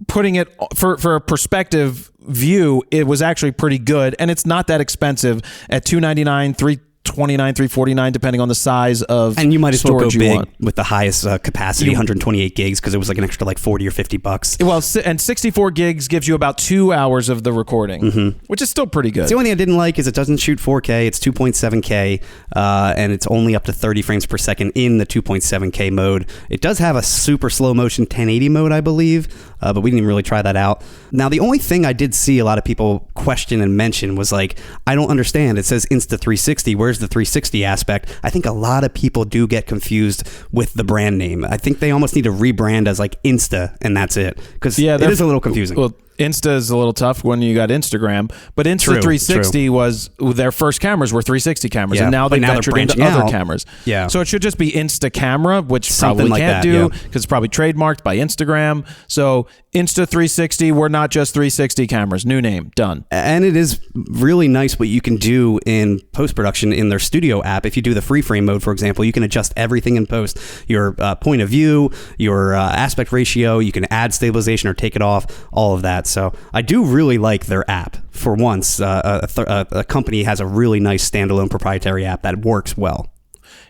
putting it for a perspective view, it was actually pretty good, and it's not that expensive at $299, $329, $349, depending on the size of
and you might as well go big
want.
With the highest capacity, 128 gigs, because it was like an extra like 40 or 50 bucks.
Well, and 64 gigs gives you about 2 hours of the recording, which is still pretty good.
The only thing I didn't like is it doesn't shoot 4K. It's 2.7K, and it's only up to 30 frames per second in the 2.7K mode. It does have a super slow motion 1080 mode, I believe, but we didn't even really try that out. Now, the only thing I did see a lot of people question and mention was like, I don't understand. It says Insta360. Where's the 360 aspect? I think a lot of people do get confused with the brand name. I think they almost need to rebrand as like Insta, and that's it. Because it is a little confusing.
Well, Insta is a little tough when you got Instagram, but Insta360 was their first cameras were 360 cameras, and now they ventured into other cameras.
Yeah,
so it should just be Insta Camera, which
something
probably
like
can't do because it's probably trademarked by Instagram. So Insta360, we're not just 360 cameras. New name, done.
And it is really nice what you can do in post-production in their studio app. If you do the free frame mode, for example, you can adjust everything in post. Your point of view, your aspect ratio, you can add stabilization or take it off, all of that. So I do really like their app. For once, a company has a really nice standalone proprietary app that works well.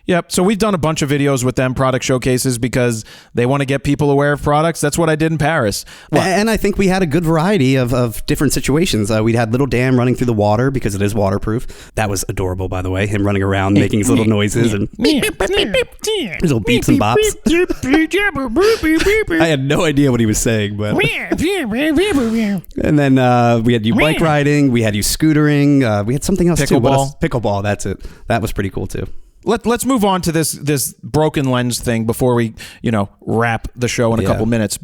Yep. So we've done a bunch of videos with them, product showcases, because they want to get people aware of products. That's what I did in Paris.
And I think we had a good variety of different situations. We had little Dan running through the water because it is waterproof. That was adorable, by the way. Him running around making his little noises and his little beeps and bops. I had no idea what he was saying, but. And then we had you bike riding. We had you scootering. We had something else too. Pickleball. That's it. That was pretty cool too.
Let's move on to this broken lens thing before we wrap the show in a couple minutes.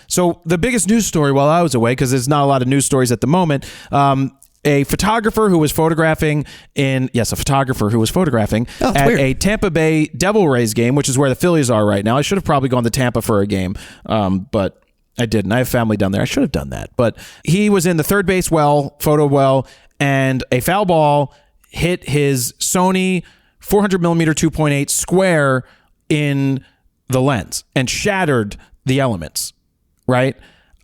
So the biggest news story while I was away, because there's not a lot of news stories at the moment, a photographer who was photographing at a Tampa Bay Devil Rays game, which is where the Phillies are right now. I should have probably gone to Tampa for a game, but I didn't. I have family down there. I should have done that. But he was in the third base photo well, and a foul ball hit his Sony 400 millimeter 2.8 square in the lens and shattered the elements, right?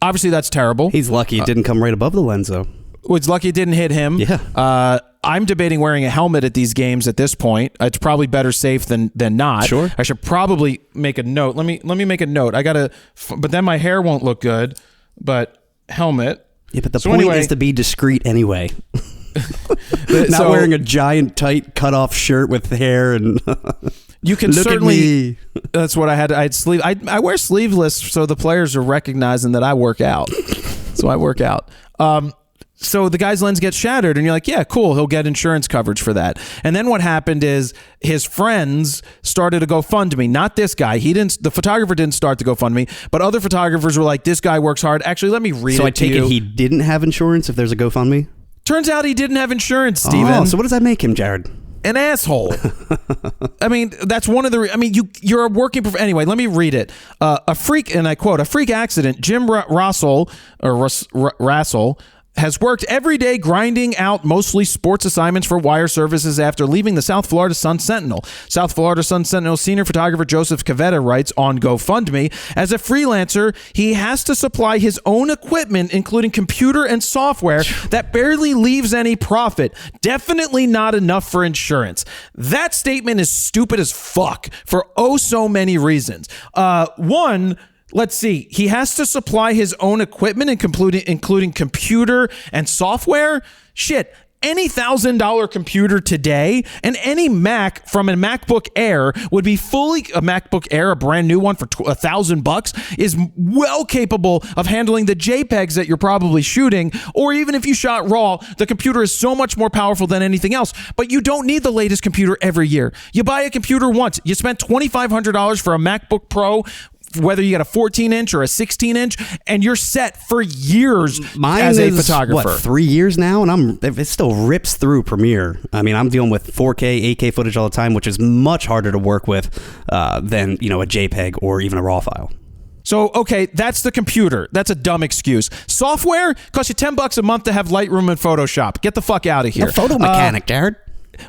Obviously, that's terrible.
He's lucky it didn't come right above the lens, though.
It's lucky it didn't hit him.
Yeah.
I'm debating wearing a helmet at these games at this point. It's probably better safe than not.
Sure.
I should probably make a note. Let me make a note. But then my hair won't look good. But helmet.
Yeah, but the point is to be discreet anyway. Not wearing a giant tight cut off shirt with hair and
you can certainly. That's what I had. I wear sleeveless so the players are recognizing that I work out. So I work out. So the guy's lens gets shattered, and you're like, yeah, cool, he'll get insurance coverage for that. And then what happened is his friends started a GoFundMe. Not this guy. The photographer didn't start the GoFundMe, but other photographers were like, this guy works hard. Actually, let me read it to you.
So I take it he didn't have insurance if there's a GoFundMe?
Turns out he didn't have insurance, Steven.
Oh, so what does that make him, Jared?
An asshole. I mean, that's one of the. You're a working. Anyway, let me read it. A freak, and I quote: "A freak accident. Jim Russell has worked every day grinding out mostly sports assignments for wire services after leaving the South Florida Sun-Sentinel. South Florida Sun-Sentinel senior photographer Joseph Cavetta writes on GoFundMe, as a freelancer, he has to supply his own equipment, including computer and software, that barely leaves any profit. Definitely not enough for insurance. That statement is stupid as fuck for oh so many reasons. One, let's see. He has to supply his own equipment, including computer and software. Shit, any $1,000 computer today and any Mac from a MacBook Air would be a MacBook Air, a brand new one for $1,000, is well capable of handling the JPEGs that you're probably shooting. Or even if you shot RAW, the computer is so much more powerful than anything else. But you don't need the latest computer every year. You buy a computer once. You spent $2,500 for a MacBook Pro, whether you got a 14-inch or a 16-inch, and you're set for years as a photographer.
What, 3 years now? And it still rips through Premiere. I mean, I'm dealing with 4K, 8K footage all the time, which is much harder to work with than, a JPEG or even a RAW file.
So, okay, that's the computer. That's a dumb excuse. Software costs you $10 a month to have Lightroom and Photoshop. Get the fuck out of here.
Photo Mechanic, Jared.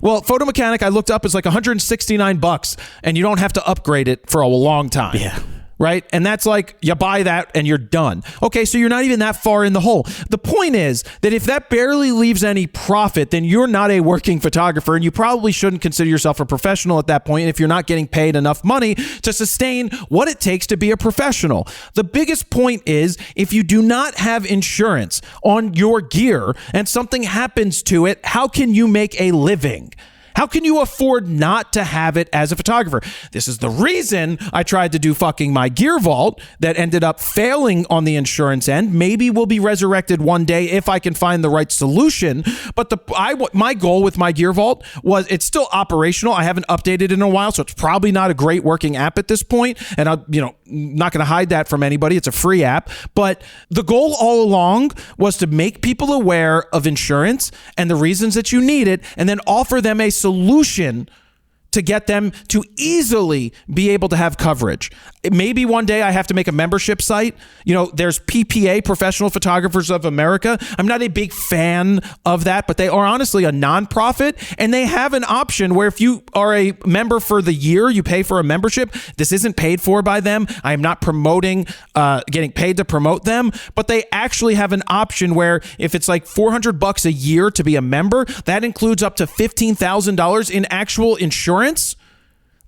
Well, Photo Mechanic, I looked up, is like $169, and you don't have to upgrade it for a long time.
Yeah.
Right? And that's like, you buy that and you're done. Okay, so you're not even that far in the hole. The point is that if that barely leaves any profit, then you're not a working photographer, and you probably shouldn't consider yourself a professional at that point if you're not getting paid enough money to sustain what it takes to be a professional. The biggest point is, if you do not have insurance on your gear and something happens to it, how can you make a living? How can you afford not to have it as a photographer? This is the reason I tried to do fucking my gear vault that ended up failing on the insurance end. Maybe we'll be resurrected one day if I can find the right solution. But my goal with my gear vault was, it's still operational. I haven't updated it in a while, so it's probably not a great working app at this point. And I'm not going to hide that from anybody. It's a free app. But the goal all along was to make people aware of insurance and the reasons that you need it, and then offer them a solution to get them to easily be able to have coverage. Maybe one day I have to make a membership site. There's PPA, Professional Photographers of America. I'm not a big fan of that, but they are honestly a nonprofit, and they have an option where if you are a member for the year, you pay for a membership. This isn't paid for by them. I am not promoting, getting paid to promote them, but they actually have an option where if it's like $400 a year to be a member, that includes up to $15,000 in actual insurance.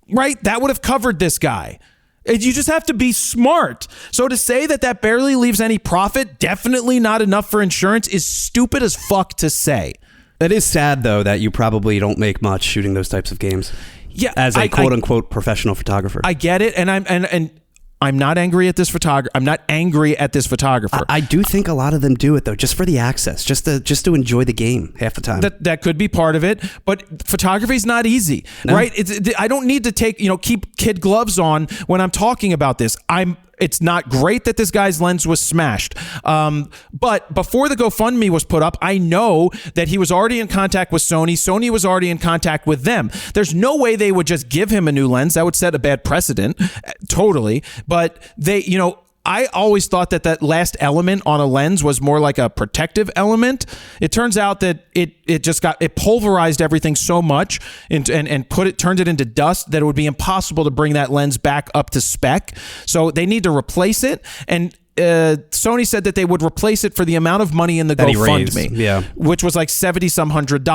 Right? That would have covered this guy. You just have to be smart. So to say that barely leaves any profit, definitely not enough for insurance, is stupid as fuck to say.
It is sad, though, that you probably don't make much shooting those types of games.
Yeah,
as a quote-unquote professional photographer.
I get it, and I'm not angry at this photographer. I'm not angry at this photographer.
I do think a lot of them do it, though, just for the access, just to enjoy the game half the time.
That could be part of it, but photography is not easy, right? I don't need to keep kid gloves on when I'm talking about this. It's not great that this guy's lens was smashed. But before the GoFundMe was put up, I know that he was already in contact with Sony. Sony was already in contact with them. There's no way they would just give him a new lens. That would set a bad precedent, totally. But I always thought that last element on a lens was more like a protective element. It turns out that it pulverized everything so much and turned it into dust that it would be impossible to bring that lens back up to spec. So they need to replace it. And Sony said that they would replace it for the amount of money in the GoFundMe, which was like $70-some hundred,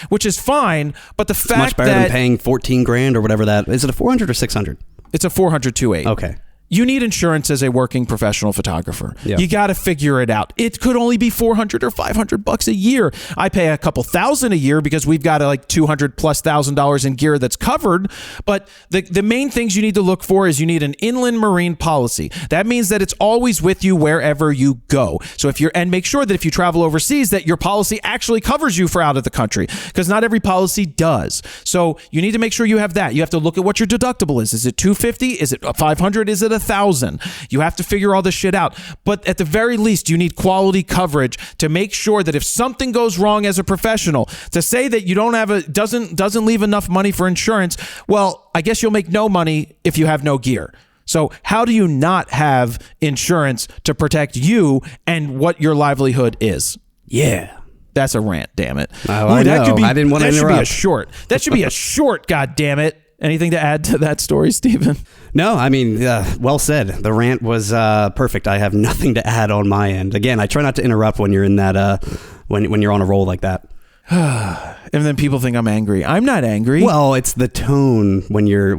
which is fine. But the fact
much better than paying $14,000 or whatever that is. It a $400 or $600?
It's a $400 2.8.
Okay.
You need insurance as a working professional photographer.
Yeah.
You got to figure it out. It could only be $400 or $500 a year. I pay a couple thousand a year because we've got like $200,000+ in gear that's covered. But the main things you need to look for is you need an inland marine policy. That means that it's always with you wherever you go. So and make sure that if you travel overseas, that your policy actually covers you for out of the country, because not every policy does. So you need to make sure you have that. You have to look at what your deductible is. Is it $250? Is it $500? Is it $1,000? You have to figure all this shit out. But at the very least, you need quality coverage to make sure that if something goes wrong as a professional, to say that you don't have doesn't leave enough money for insurance, well, I guess you'll make no money if you have no gear. So how do you not have insurance to protect you and what your livelihood is?
Yeah.
That's a rant, damn it.
Oh, I know. I didn't want to interrupt.
That should be a short. That should be a short, God damn it. Anything to add to that story, Stephen?
No, I mean, well said. The rant was perfect. I have nothing to add on my end. Again, I try not to interrupt when you're in that when you're on a roll like that.
And then people think I'm angry. I'm not angry.
Well, it's the tone when you're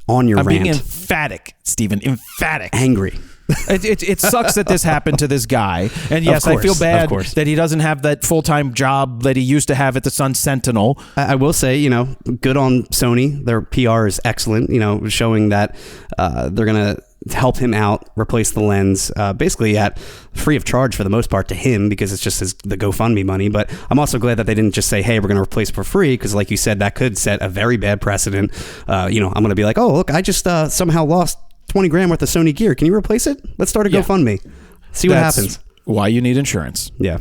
on your
I'm
rant.
being emphatic, Stephen. Emphatic.
Angry.
It sucks that this happened to this guy. And yes, I feel bad that he doesn't have that full-time job that he used to have at the Sun Sentinel.
I will say, good on Sony. Their PR is excellent, showing that they're going to help him out, replace the lens, basically at free of charge for the most part to him, because it's just the GoFundMe money. But I'm also glad that they didn't just say, hey, we're going to replace it for free, because like you said, that could set a very bad precedent. I'm going to be like, oh, look, I just somehow lost 20 grand worth of Sony gear. Can you replace it? Let's start a GoFundMe. See what happens.
Why you need insurance.
Yeah.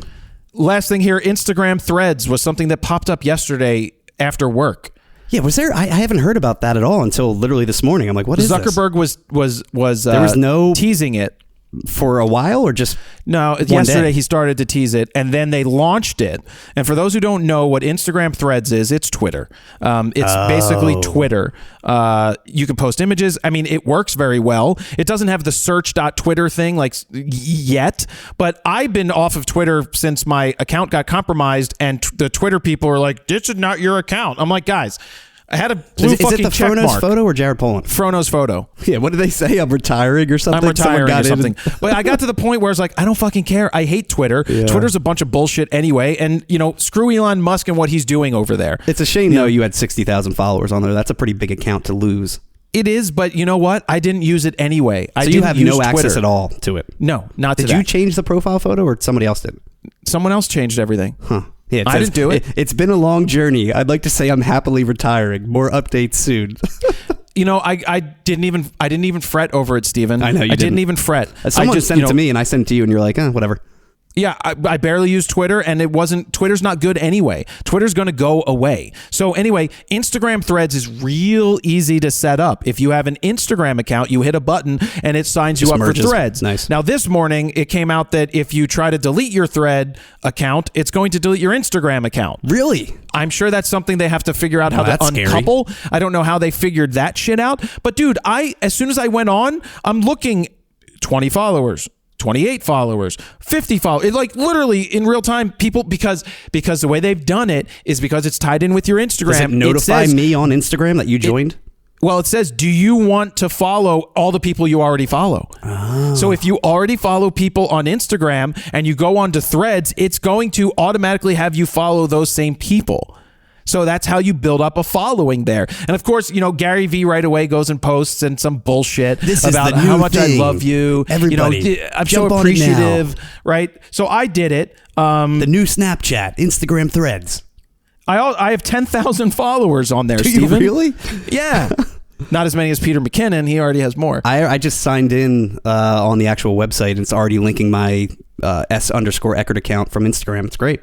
Last thing here, Instagram Threads was something that popped up yesterday after work.
Yeah, was there? I haven't heard about that at all until literally this morning. I'm like, what is
Zuckerberg
this?
was
there was no
teasing it
for a while, or just
yesterday he started to tease it, and then they launched it. And for those who don't know what Instagram Threads is, it's Twitter. It's basically Twitter. You can post images. I mean, it works very well. It doesn't have the search.twitter thing yet, but I've been off of Twitter since my account got compromised, and the Twitter people are like, this is not your account. I'm like, guys, I had a blue fucking check mark. Is it the Frono's
photo or Jared Polin?
Frono's photo.
Yeah, what did they say? I'm retiring or something?
I'm retiring or something. But I got to the point where it's like, I don't fucking care. I hate Twitter. Yeah. Twitter's a bunch of bullshit anyway. And, screw Elon Musk and what he's doing over there.
It's a shame, though, you had 60,000 followers on there. That's a pretty big account to lose.
It is, but you know what? I didn't use it anyway.
So you have no access at all to it?
No, not to that.
Did you change the profile photo, or somebody else did?
Someone else changed everything.
Huh. Yeah,
I didn't do it.
It's been a long journey. I'd like to say I'm happily retiring. More updates soon.
I didn't even fret over it, Stephen.
I know you
didn't even fret.
Someone sent it to me, and I sent it to you, and you're like, whatever.
Yeah, I barely use Twitter, and Twitter's not good anyway. Twitter's going to go away. So anyway, Instagram Threads is real easy to set up. If you have an Instagram account, you hit a button, and it signs you up for Threads.
Nice.
Now, this morning, it came out that if you try to delete your Thread account, it's going to delete your Instagram account.
Really?
I'm sure that's something they have to figure out how to uncouple. Scary. I don't know how they figured that shit out. But dude, as soon as I went on, I'm looking 20 followers. 28 followers, 50 followers. It's like literally in real time, people, because the way they've done it is because it's tied in with your Instagram.
Does it notify me on Instagram that you joined?
It says, do you want to follow all the people you already follow? Oh. So if you already follow people on Instagram and you go on to Threads, it's going to automatically have you follow those same people. So that's how you build up a following there. And of course, Gary Vee right away goes and posts and some bullshit about how much I love you.
Everybody,
I'm so appreciative, right? So I did it.
The new Snapchat, Instagram Threads.
I have 10,000 followers on there, Stephen.
Do you really?
Yeah. Not as many as Peter McKinnon. He already has more.
I just signed in on the actual website, and it's already linking my S_Eckert account from Instagram. It's great.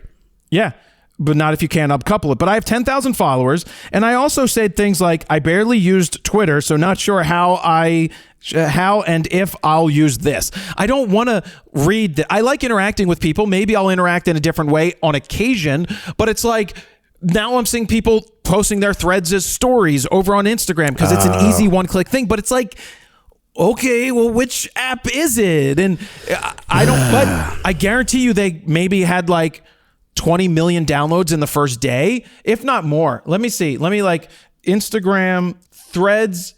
Yeah. But not if you can't upcouple it. But I have 10,000 followers, and I also said things like, I barely used Twitter, so not sure how and if I'll use this. I don't want to read that. I like interacting with people. Maybe I'll interact in a different way on occasion, but it's like, now I'm seeing people posting their threads as stories over on Instagram because it's an easy one-click thing, but it's like, okay, well, which app is it? And I don't, but I guarantee you they maybe had like 20 million downloads in the first day, if not more. Let me see. Instagram Threads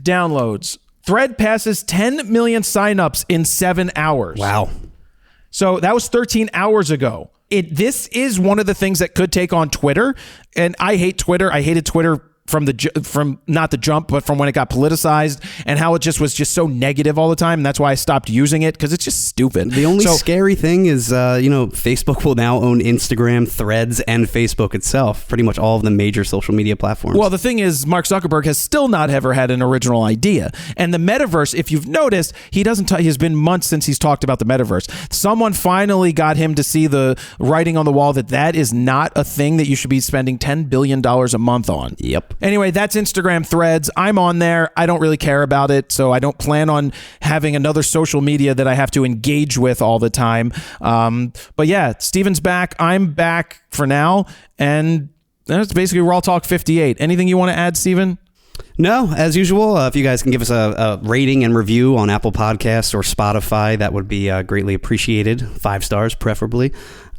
downloads Thread passes 10 million signups in 7 hours.
Wow.
So that was 13 hours ago. This is one of the things that could take on Twitter. And I hate Twitter. I hated Twitter from not the jump, but from when it got politicized and how it just was just so negative all the time. And that's why I stopped using it, because it's just stupid.
The only scary thing is, Facebook will now own Instagram, Threads, and Facebook itself. Pretty much all of the major social media platforms.
Well, the thing is, Mark Zuckerberg has still not ever had an original idea. And the metaverse, if you've noticed, he's been months since he's talked about the metaverse. Someone finally got him to see the writing on the wall that is not a thing that you should be spending $10 billion a month on.
Yep.
Anyway, that's Instagram Threads. I'm on there. I don't really care about it, so I don't plan on having another social media that I have to engage with all the time. But yeah, Steven's back. I'm back for now, and that's basically RAWtalk 58. Anything you want to add, Steven?
No, as usual, if you guys can give us a rating and review on Apple Podcasts or Spotify, that would be greatly appreciated. 5 stars, preferably.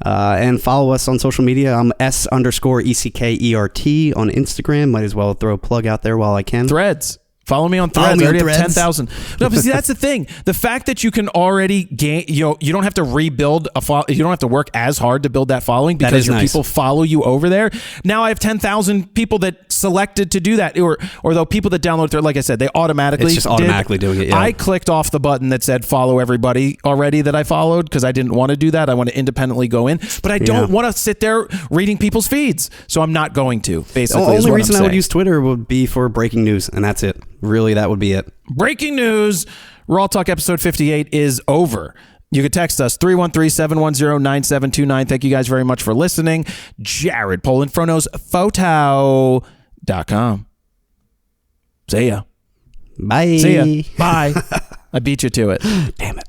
And follow us on social media. I'm S_ECKERT on Instagram. Might as well throw a plug out there while I can.
Threads. Follow me on Threads. I already have 10,000. No, but see, that's the thing. The fact that you can already gain, you don't have to rebuild a follow. You don't have to work as hard to build that following because your people follow you over there. Now I have 10,000 people that selected to do that, or though people that download Threads, like I said, they automatically.
It's just automatically doing it. Yeah.
I clicked off the button that said follow everybody already that I followed because I didn't want to do that. I want to independently go in, but I don't want to sit there reading people's feeds, so I'm not going to. Basically,
the only reason I would use Twitter would be for breaking news, and that's it. Really, that would be it.
Breaking news. RAWtalk episode 58 is over. You can text us 313-710-9729. Thank you guys very much for listening. Jared Polin, Photos.photo.com. See ya.
Bye.
See ya. Bye. I beat you to it.
Damn it.